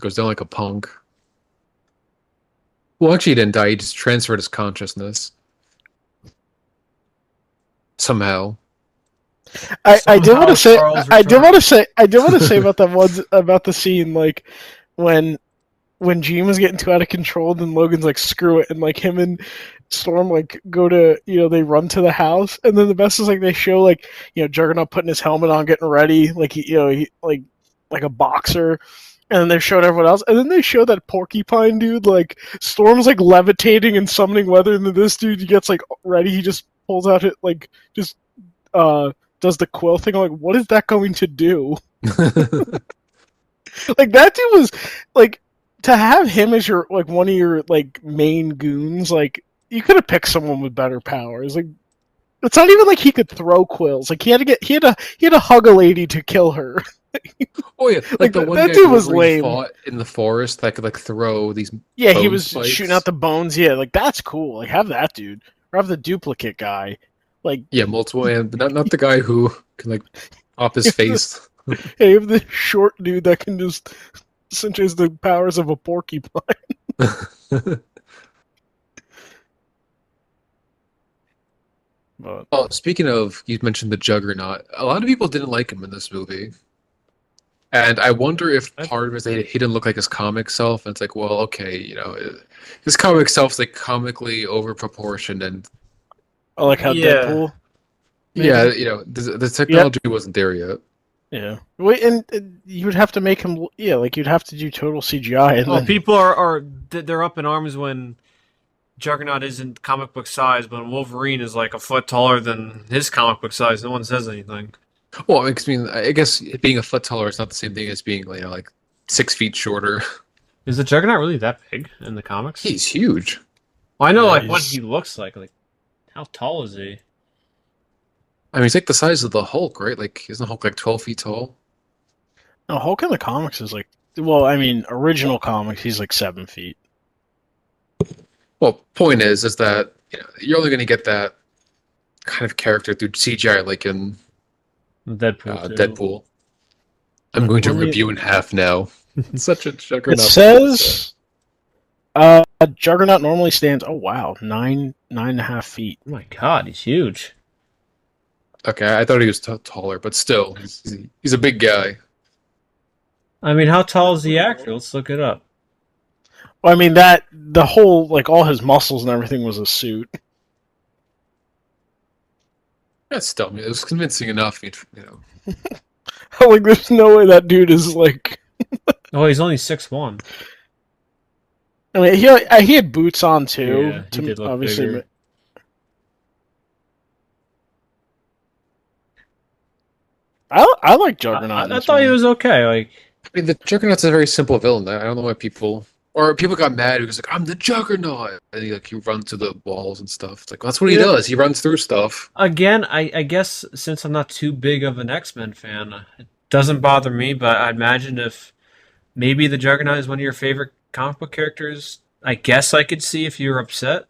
Goes down like a punk. Well, actually, he didn't die. He just transferred his consciousness somehow. I did want Somehow to say, Charles I did want to returned. say, I did want to say about that one about the scene, like when Jean was getting too out of control, then Logan's like, screw it, and like him and Storm like go to, they run to the house, and then the best is like they show like, Juggernaut putting his helmet on, getting ready, like he like a boxer, and then they showed everyone else, and then they show that porcupine dude, like Storm's like levitating and summoning weather, and then this dude gets like ready, he just pulls out it like just does the quill thing. I'm like, what is that going to do? Like that dude was like, to have him as your like one of your like main goons. Like you could have picked someone with better powers. Like it's not even like he could throw quills. Like he had to hug a lady to kill her. Oh yeah, like Like the one that guy dude who was Wolverine lame. fought in the forest that could like throw these Yeah, he bone was shooting out spikes. the bones. Yeah, like that's cool. Like have that dude or have the duplicate guy. Like Yeah, multiple, and but not the guy who can like pop his face. hey, have the short dude that can just essentially has the powers of a porcupine. But Oh, speaking of, you mentioned the Juggernaut. A lot of people didn't like him in this movie, and I wonder if I, part of it is that he didn't look like his comic self. And it's like, well, okay, his comic self's like comically over proportioned, and I like how yeah. Deadpool. yeah, Maybe. the Yep. technology wasn't there yet. Yeah. Wait, and you would have to make him. Yeah, like you'd have to do total CGI, and Oh, then people are they're up in arms when Juggernaut isn't comic book size, but Wolverine is like a foot taller than his comic book size. No one says anything. Well, I guess being a foot taller is not the same thing as being like 6 feet shorter. Is the Juggernaut really that big in the comics? He's huge. Well, I know yeah, like what he looks like. Like how tall is he? I mean, he's like the size of the Hulk, right? Like, isn't the Hulk like 12 feet tall? No, Hulk in the comics is like, well, I mean, original comics, he's like 7 feet. Well, point is that you're only going to get that kind of character through CGI, like in Deadpool too. Deadpool. I'm going to Let rip me. you in half now. It's such a It juggernaut thing to say. says, Juggernaut normally stands. Oh wow, 9.5 feet. Oh my god, he's huge. Okay, I thought he was taller, but still, he's a big guy. I mean, how tall is the actor? Let's look it up. Well, I mean that the whole like all his muscles and everything was a suit. Yeah, still, I mean, it was convincing enough. Like, there's no way that dude is like. Oh, he's only 6'1". I mean, he had boots on too. Yeah, he did look bigger. I like Juggernaut. I thought he was okay. Like, I mean, the Juggernaut's a very simple villain. I don't know why people got mad because like I'm the Juggernaut, and he runs through the walls and stuff. It's like that's what he does. He runs through stuff. again, I guess since I'm not too big of an X-Men fan, it doesn't bother me. But I imagine if maybe the Juggernaut is one of your favorite comic book characters, I guess I could see if you were upset.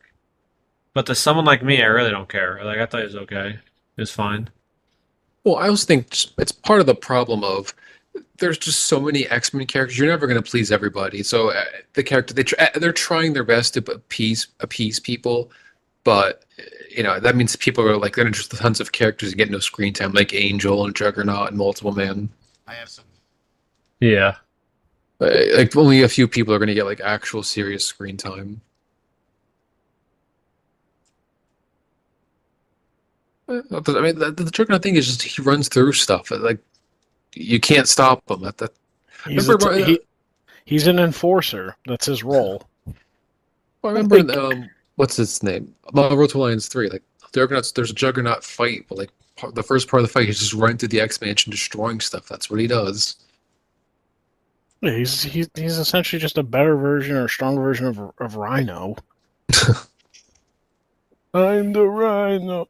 But to someone like me, I really don't care. Like, I thought it was okay. It was fine. Well, I also think it's part of the problem of there's just so many X-Men characters. You're never going to please everybody. So the character they're trying their best to appease people, but that means people are like going to just tons of characters and get no screen time, like Angel and Juggernaut and Multiple Man. Yeah. Like only a few people are going to get like actual serious screen time. I mean, the Juggernaut thing is just he runs through stuff. Like you can't stop him. He's Remember, he's an enforcer. That's his role. I remember what's his name? Road to Lions 3. Like there's a Juggernaut fight, but like the first part of the fight, he's just running through the X Mansion, destroying stuff. That's what he does. Yeah, he's essentially just a better version or stronger version of Rhino. I'm the Rhino.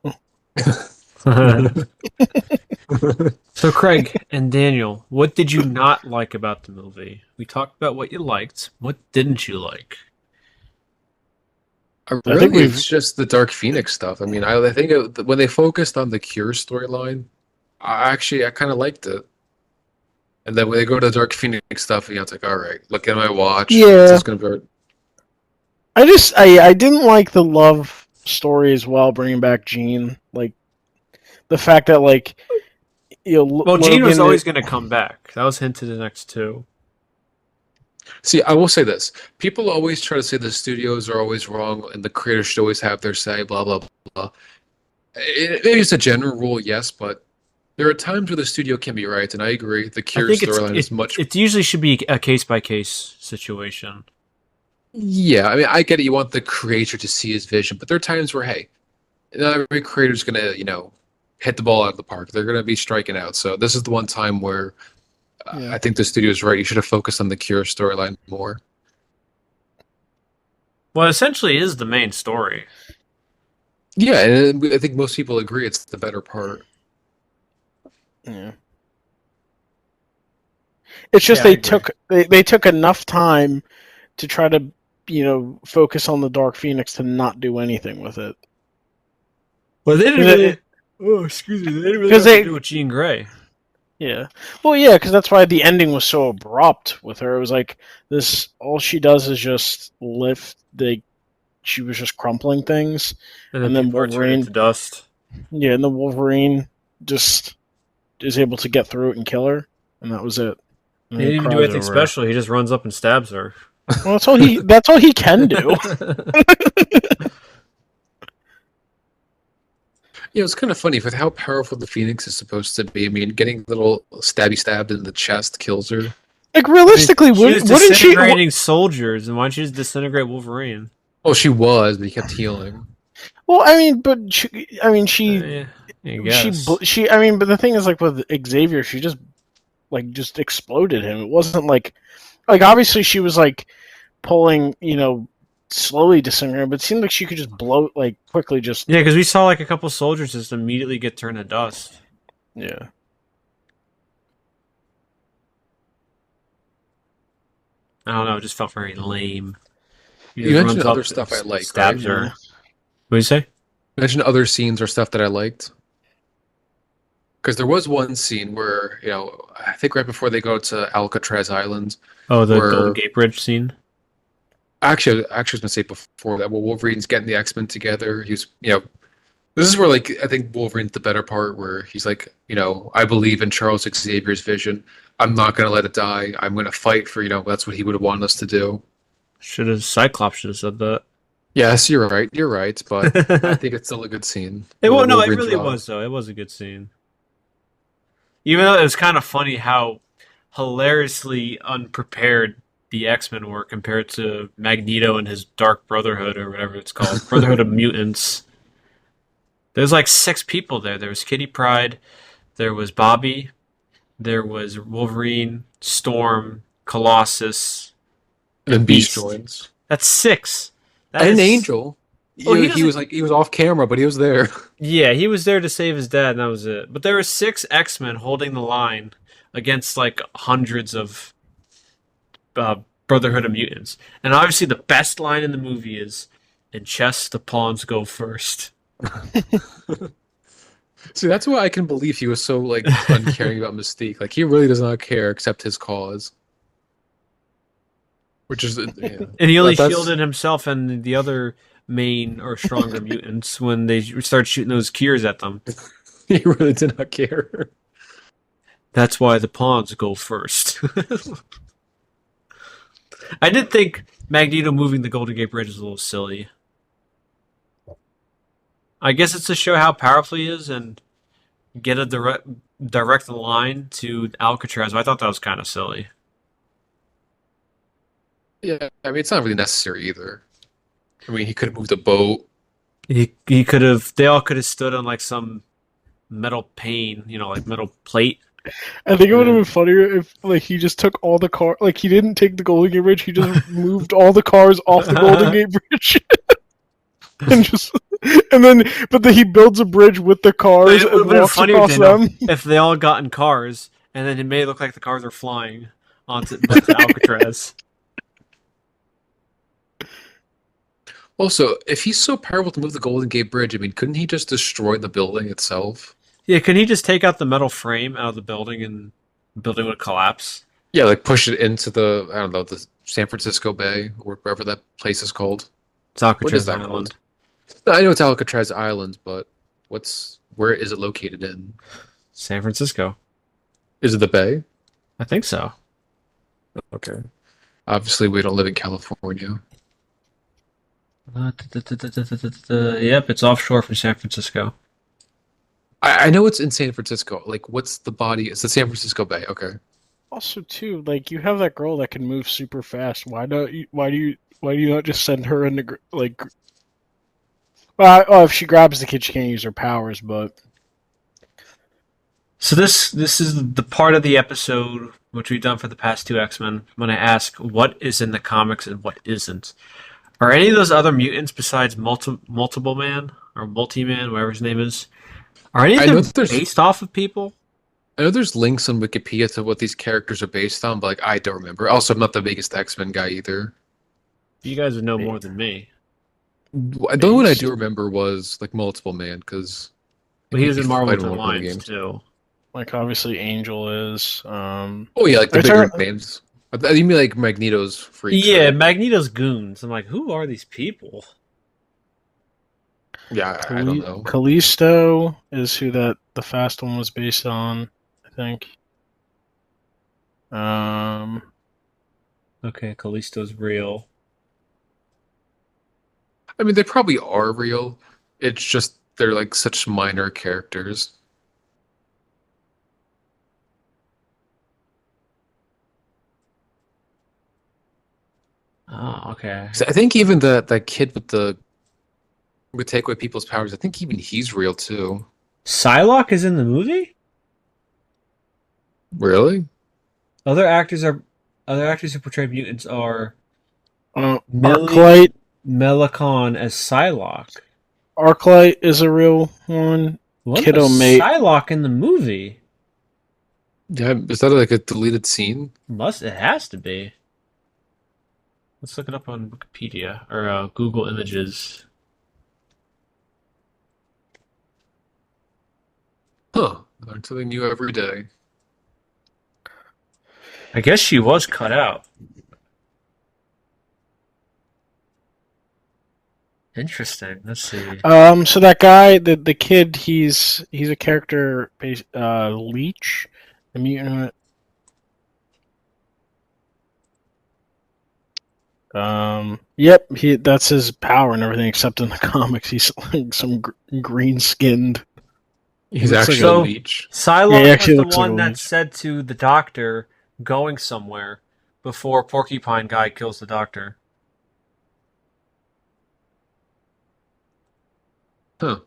So, Craig and Daniel, what did you not like about the movie? We talked about what you liked. What didn't you like? I think it's just the Dark Phoenix stuff. I mean, I think when they focused on the Cure storyline, I kind of liked it. And then when they go to the Dark Phoenix stuff, it's like, all right, look at my watch. Yeah. It's gonna be... I didn't like the love story as well, bringing back Jean. Like the fact that like well, Jean was always going to come back. That was hinted in X2. See, I will say this: people always try to say the studios are always wrong and the creators should always have their say. Blah blah blah. Maybe it's a general rule, yes, but there are times where the studio can be right, and I agree. The Cure storyline is much. It usually should be a case by case situation. Yeah, I mean, I get it. You want the creator to see his vision, but there are times where, hey, not every creator's gonna, hit the ball out of the park. They're gonna be striking out. So this is the one time where I think the studio's right. You should have focused on the Cure storyline more. Well, essentially, it is the main story. Yeah, and I think most people agree it's the better part. Yeah. It's just they took enough time to try to focus on the Dark Phoenix to not do anything with it. Well, they didn't really. Oh, excuse me. They didn't really have to do with Jean Grey. Yeah. Well, yeah, because that's why the ending was so abrupt with her. It was like this. All she does is just lift the. She was just crumpling things, and then Wolverine to dust. Yeah, and the Wolverine just is able to get through it and kill her, and that was it. He didn't even do anything special. He just runs up and stabs her. Well, that's all he can do. It's kind of funny with how powerful the Phoenix is supposed to be. I mean, getting a little stabbed in the chest kills her. Like realistically, wouldn't she disintegrating soldiers, and why don't you just disintegrate Wolverine? Oh, she was, but he kept healing. Well, I mean, but she. I mean, but the thing is, like with Xavier, she just exploded him. It wasn't like obviously she was like pulling, slowly disintegrate, but it seemed like she could just blow, like, quickly just... Yeah, because we saw like a couple soldiers just immediately get turned to dust. Yeah. I don't know, it just felt very lame. He You just mentioned runs other up, stuff I like, right? stabs her. What do you say? You mentioned other scenes or stuff that I liked. Because there was one scene where, I think right before they go to Alcatraz Island, Oh, the Golden where Gate Bridge scene. actually, I was going to say before that, where Wolverine's getting the X-Men together. This is where, like, I think Wolverine's the better part, where he's like, I believe in Charles Xavier's vision. I'm not going to let it die. I'm going to fight for, that's what he would have wanted us to do. Cyclops should have said that. Yes, you're right. You're right. But I think it's still a good scene. It where well, no, it Wolverine's really was though. It was a good scene. Even though it was kind of funny how hilariously unprepared the X-Men were compared to Magneto and his Dark Brotherhood or whatever it's called, Brotherhood of Mutants. There's like 6 people there. There was Kitty Pryde, there was Bobby, there was Wolverine, Storm, Colossus, and then Beast Beast. joins. That's 6. That And is... Angel. Oh, He was off camera, but he was there. Yeah, he was there to save his dad, and that was it. But there were 6 X-Men holding the line against like hundreds of Brotherhood of Mutants. And obviously, the best line in the movie is, "In chess, the pawns go first." See, that's why I can believe he was so like uncaring about Mystique. Like he really does not care except his cause. Which is, yeah. And he only That's- shielded himself and the other main or stronger mutants when they started shooting those cures at them. He really did not care. That's why the pawns go first. I did think Magneto moving the Golden Gate Bridge is a little silly. I guess it's to show how powerful he is and get a direct line to Alcatraz. But I thought that was kind of silly. Yeah, I mean it's not really necessary either. I mean he could have moved a boat. He could have. They all could have stood on like some metal pane, like metal plate. I think it would have been funnier if, like, he just took all the car, like, he didn't take the Golden Gate Bridge, he just moved all the cars off the Golden Gate Bridge, but then he builds a bridge with the cars It would and have been walks funnier across them. if they all got in cars, and then it made it look like the cars are flying onto Alcatraz. Also, if he's so powerful to move the Golden Gate Bridge, I mean, couldn't he just destroy the building itself? Yeah, can he just take out the metal frame out of the building and the building would collapse? Yeah, like push it into the the San Francisco Bay or wherever that place is called. It's Alcatraz What is that Island. called? I know it's Alcatraz Island, but where is it located in? San Francisco. Is it the Bay? I think so. Okay. Obviously, we don't live in California. Yep, it's offshore from San Francisco. I know it's in San Francisco. Like, what's the body? It's the San Francisco Bay. Okay. Also, too, like, you have that girl that can move super fast. Why do you not just send her in the, like... Well, if she grabs the kid, she can't use her powers, but... So this is the part of the episode which we've done for the past 2 X-Men when I ask what is in the comics and what isn't. Are any of those other mutants besides Multiple Man or Multi-Man, whatever his name is, are any of them based off of people? I know there's links on Wikipedia to what these characters are based on, but like I don't remember. Also, I'm not the biggest X-Men guy either. You guys would know more than me. The only one I do remember was like Multiple Man because But he was in Marvel played in Ultimate one of the Alliance games. too. Like, obviously, Angel is... Oh yeah, like the Are you bigger talking- names. You mean like Magneto's freaks? Yeah, right? Magneto's goons. I'm like, who are these people? Yeah, I don't know. Callisto is who the fast one was based on, I think. Okay, Callisto's real. I mean, they probably are real. It's just they're like such minor characters. Oh, okay. So I think even that kid would take away people's powers. I think even he's real too. Psylocke is in the movie? Really? Other actors who portray mutants are Millie- Arclight Melicon as Psylocke. Arclight is a real one. Wasn't a Kiddo Mate. Psylocke in the movie? Yeah, is that like a deleted scene? It has to be. Let's look it up on Wikipedia or Google Images. Huh. Learn something new every day. I guess she was cut out. Interesting. Let's see. So that guy, the kid, he's a character based Leech, the mutant. Yep, that's his power and everything, except in the comics, he's like some green skinned. He's looks like actually a So leech. Psylocke he was actually the looks like one a that leech. said to the doctor going somewhere before Porcupine Guy kills the doctor. Huh.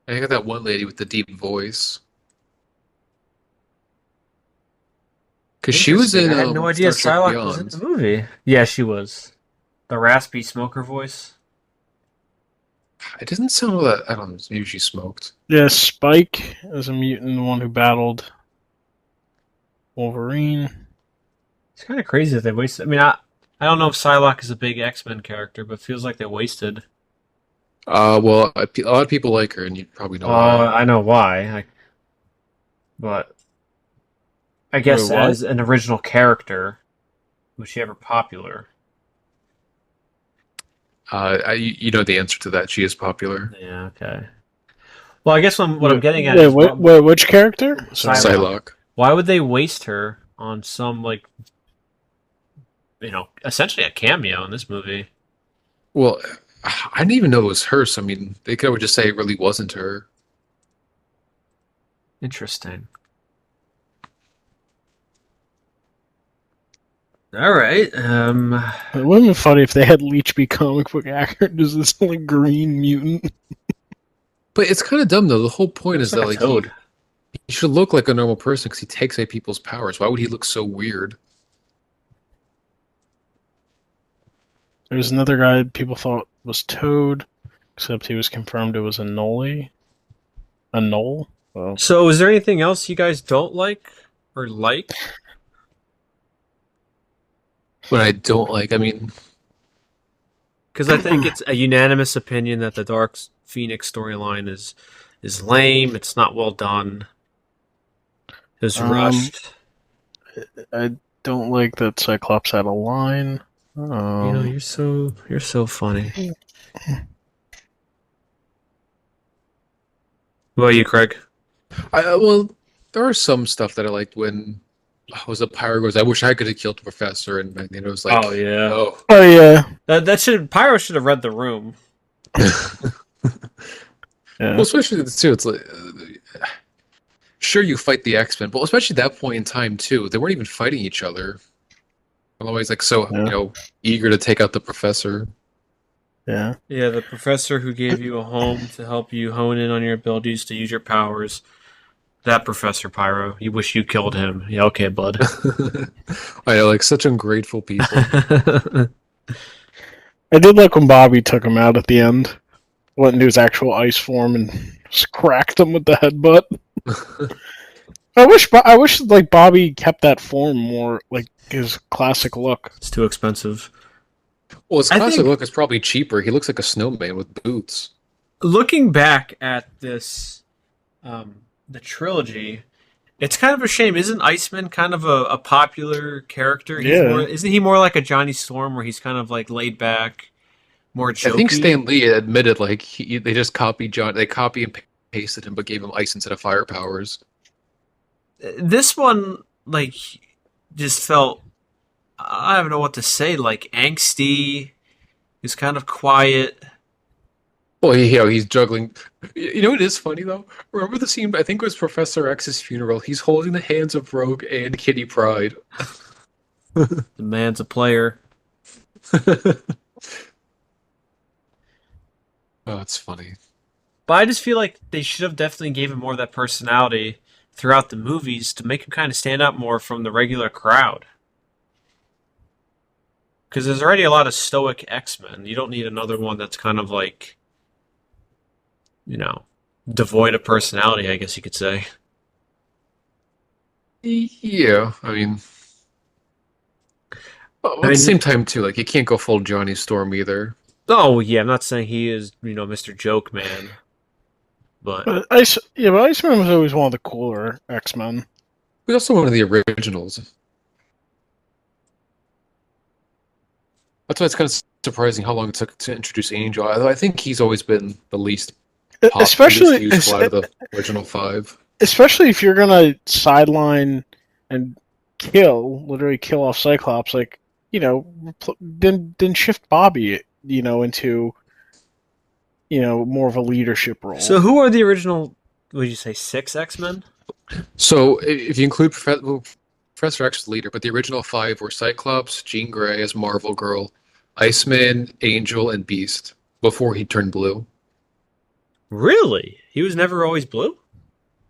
I got that one lady with the deep voice. Because she was Interesting. in I had no idea Star Trek Psylocke was in Beyond. the movie. Yeah, she was. The raspy smoker voice. It doesn't sound all that. I don't know. Maybe she smoked. Yeah, Spike is a mutant, the one who battled Wolverine. It's kind of crazy that they wasted. I mean, I don't know if Psylocke is a big X-Men character, but it feels like they wasted. Well, a lot of people like her, and you probably know why. I know why. But I Wait, guess what? as an original character, was she ever popular? You know the answer to that. She is popular. Yeah, okay. Well, I guess what I'm getting at Wait, is which character? Sorry. Psylocke. Psylocke. Why would they waste her on some essentially a cameo in this movie? Well, I didn't even know it was her. So I mean, they could just say it really wasn't her. Interesting. All right. It would have been funny if they had Leech be comic book accurate as this like green mutant. But it's kind of dumb though. The whole point is that like a Toad. he should look like a normal person because he takes away people's powers. Why would he look so weird? There's another guy people thought was Toad, except he was confirmed it was a Noli. A Knoll? Well, So, is there anything else you guys don't like or like? What I don't like, I mean, Because I think it's a unanimous opinion that the Dark Phoenix storyline is lame. It's not well done. It's rushed. I don't like that Cyclops had a line. You're so funny. What about you, Craig? well, there are some stuff that I liked when was a Pyro goes, I wish I could have killed the professor, and Magneto was like, Oh yeah. no. Oh yeah. Pyro should have read the room. Yeah. Well, especially too, it's like, sure you fight the X-Men, but especially at that point in time too, they weren't even fighting each other. Otherwise, like so, eager to take out the professor. Yeah. Yeah, the professor who gave you a home to help you hone in on your abilities to use your powers. That Professor Pyro. You wish you killed him. Yeah, okay, bud. I know, like such ungrateful people. I did like when Bobby took him out at the end. Went into his actual ice form and just cracked him with the headbutt. I wish like Bobby kept that form more, like his classic look. It's too expensive. Well, his classic look is probably cheaper. He looks like a snowman with boots. Looking back at this, the trilogy, it's kind of a shame. Isn't Iceman kind of a popular character? Isn't he more like a Johnny Storm, where he's kind of like laid back, more jokey? I think Stan Lee admitted like they just copied John. They copy and pasted him, but gave him ice instead of fire powers. This one, like, just felt, I don't know what to say, like angsty. He's kind of quiet. Well, he's juggling. You know what is funny though? Remember the scene? I think it was Professor X's funeral. He's holding the hands of Rogue and Kitty Pryde. The man's a player. Oh, it's funny. But I just feel like they should have definitely gave him more of that personality throughout the movies to make him kind of stand out more from the regular crowd. Because there's already a lot of stoic X-Men. You don't need another one that's kind of like, you know, devoid of personality, I guess you could say. Yeah, I mean, but I at the same mean, time too, like you can't go full Johnny Storm either. oh yeah, I'm not saying he is, Mr. Joke Man, but But Iceman was always one of the cooler X-Men. He's also one of the originals. That's why it's kind of surprising how long it took to introduce Angel. Although I think he's always been the least Especially, useful out of the original five. especially if you're gonna sideline and literally kill off Cyclops, like then shift Bobby, into more of a leadership role. so who are the original? Would you say 6 X-Men? So if you include Professor X's leader, but the original five were Cyclops, Jean Grey as Marvel Girl, Iceman, Angel, and Beast before he turned blue. Really? He was never always blue?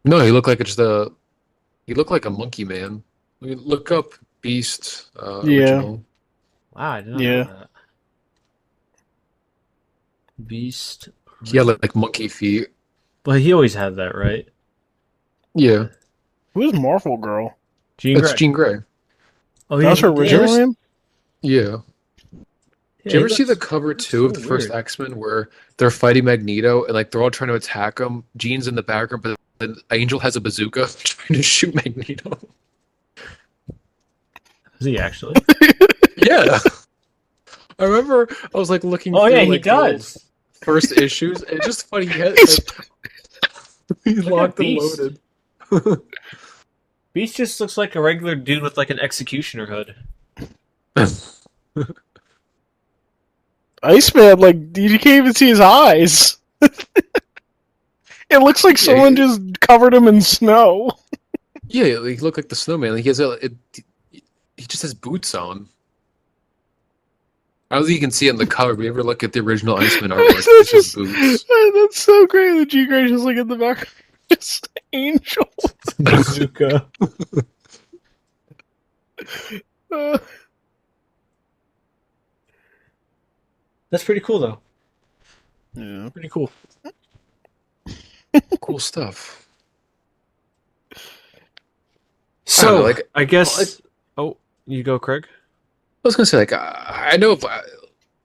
No, he looked like he looked like a monkey man. I mean, look up Beast Yeah. original. Wow, I did not Yeah. know that. Beast. He had like monkey feet. But he always had that, right? Yeah, Who's Marvel Girl? Jean that's Grey. Jean Grey. Oh, That was her he did. original name. Yeah. Yeah, Did you ever he see the looks- cover looks two of so the first weird. X-Men where they're fighting Magneto and like they're all trying to attack him? Jean's in the background, but then Angel has a bazooka trying to shoot Magneto. Is he actually? Yeah. I remember I was like looking Oh through yeah, he like the old does. first issues. And it's just funny he had he's Look locked at and Beast. loaded. Beast just looks like a regular dude with like an executioner hood. Iceman, like you can't even see his eyes. It looks like Yeah, someone just covered him in snow. Yeah, he looked like the snowman. Like he just has boots on. I don't think you can see it in the cover, but you ever look at the original Iceman artwork, That's it's just just boots. that's so great. The G Grey just like in the back, just Angel. Bazooka. Uh, That's pretty cool though. yeah. Pretty cool. Cool stuff. So, like, I guess. Oh, you go, Craig. I was gonna say, like, I know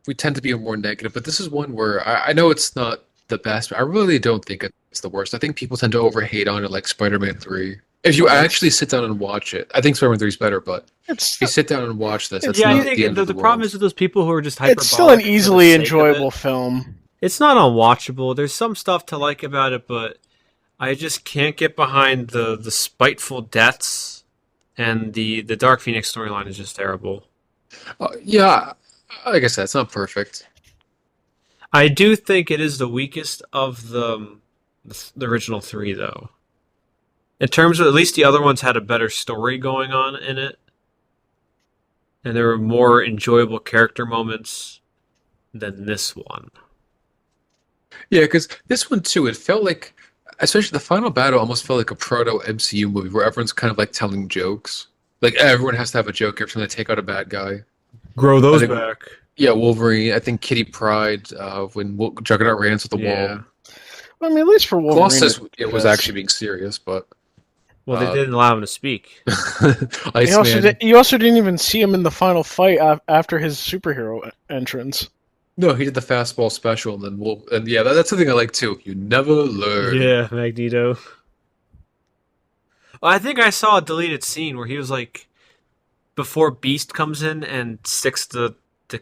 we tend to be more negative, but this is one where I know it's not the best, but I really don't think it's the worst. I think people tend to overhate on it, like Spider-Man 3. If you actually sit down and watch it, I think Spider-Man 3 is better, but It's if you sit down and watch this, it's Yeah, I not think the end the, of the the problem world. is with those people who are just hyperbolic. it's still an for the easily sake of enjoyable it. film. It's not unwatchable. There's some stuff to like about it, but I just can't get behind the spiteful deaths, and the Dark Phoenix storyline is just terrible. Yeah, like I said, it's not perfect. I do think it is the weakest of the original 3, though. In terms of, at least the other ones had a better story going on in it, and there were more enjoyable character moments than this one. Yeah, because this one too, it felt like, especially the final battle, almost felt like a proto MCU movie where everyone's kind of like telling jokes. Like everyone has to have a joke every time they take out a bad guy. Grow those think- back. Yeah, Wolverine. I think Kitty Pryde when Juggernaut ran into the wall. I mean, at least for Wolverine, Colossus, it was yes. actually being serious, but Well, they didn't allow him to speak. Iceman. You also didn't even see him in the final fight after his superhero entrance. No, he did the fastball special, and then and yeah, that's something I like too. You never learn. Yeah, Magneto. Well, I think I saw a deleted scene where he was like, before Beast comes in and sticks the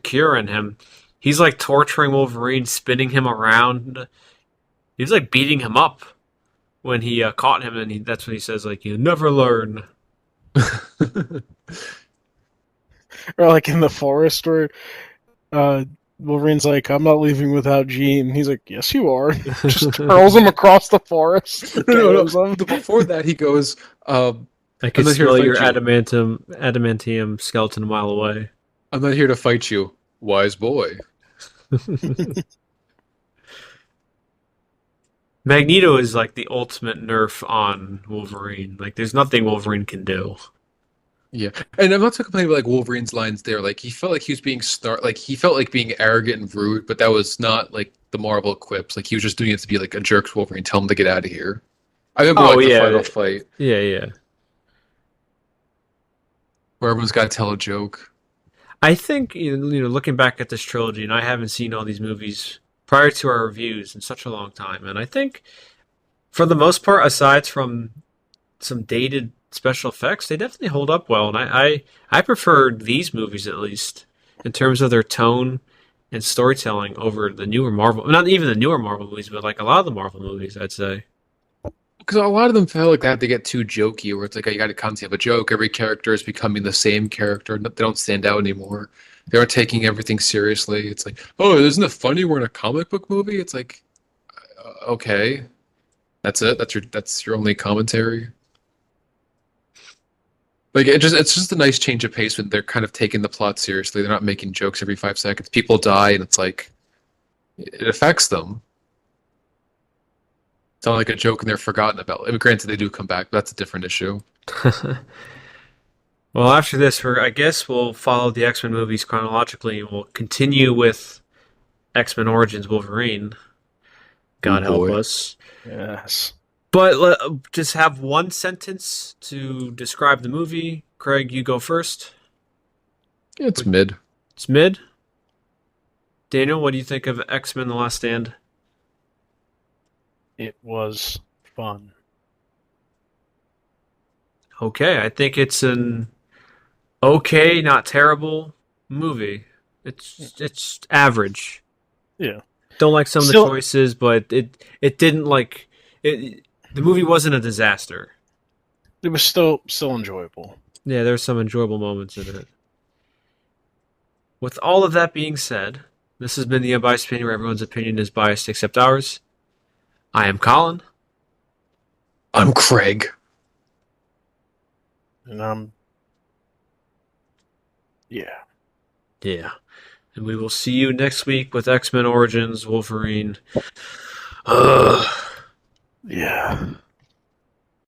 cure in him, he's like torturing Wolverine, spinning him around. He was like beating him up when he caught him, and that's when he says like, "You never learn." Or like in the forest where Wolverine's like, I'm not leaving without Jean. He's like, yes, you are. Just hurls him across the forest. No. KOs him. Before that, he goes, I I'm could not here to smell fight your you. adamantium skeleton a mile away. I'm not here to fight you, wise boy. Magneto is like the ultimate nerf on Wolverine. Like, there's nothing Wolverine can do. Yeah, and I'm not talking complaining about like Wolverine's lines there. Like he felt like he was being like he felt like being arrogant and rude, but that was not like the Marvel quips. Like he was just doing it to be like a jerk to Wolverine, tell him to get out of here. I remember Oh like the yeah, final fight yeah, yeah. where everyone's got to tell a joke. I think looking back at this trilogy, and I haven't seen all these movies prior to our reviews in such a long time, and I think for the most part, aside from some dated special effects, they definitely hold up well, and I prefer these movies at least in terms of their tone and storytelling over the newer Marvel, not even the newer Marvel movies, but like a lot of the Marvel movies, I'd say. Because a lot of them felt like that they get too jokey, where it's like, oh, you got to constantly have a joke. Every character is becoming the same character. They don't stand out anymore. They aren't taking everything seriously. It's like, oh, isn't it funny we're in a comic book movie? It's like, okay, that's it. That's your only commentary. Like it's just a nice change of pace when they're kind of taking the plot seriously. They're not making jokes every 5 seconds. People die, and it's like it affects them. It's not like a joke and they're forgotten about. I mean, granted, they do come back, but that's a different issue. Well, after this, I guess we'll follow the X Men movies chronologically, and we'll continue with X Men Origins Wolverine. Oh God help boy, us. Yes. But just have one sentence to describe the movie. Craig, you go first. it's mid. It's mid. Daniel, what do you think of X Men: The Last Stand? It was fun. Okay, I think it's an okay, not terrible movie. It's average. Yeah. Don't like some of the Still, choices, but it didn't like it. The movie wasn't a disaster. it was still enjoyable. Yeah, there's some enjoyable moments in it. With all of that being said, this has been the Unbiased Opinion, where everyone's opinion is biased except ours. I am Colin. I'm Craig. And yeah. Yeah. And we will see you next week with X Men Origins Wolverine. Ugh. Yeah.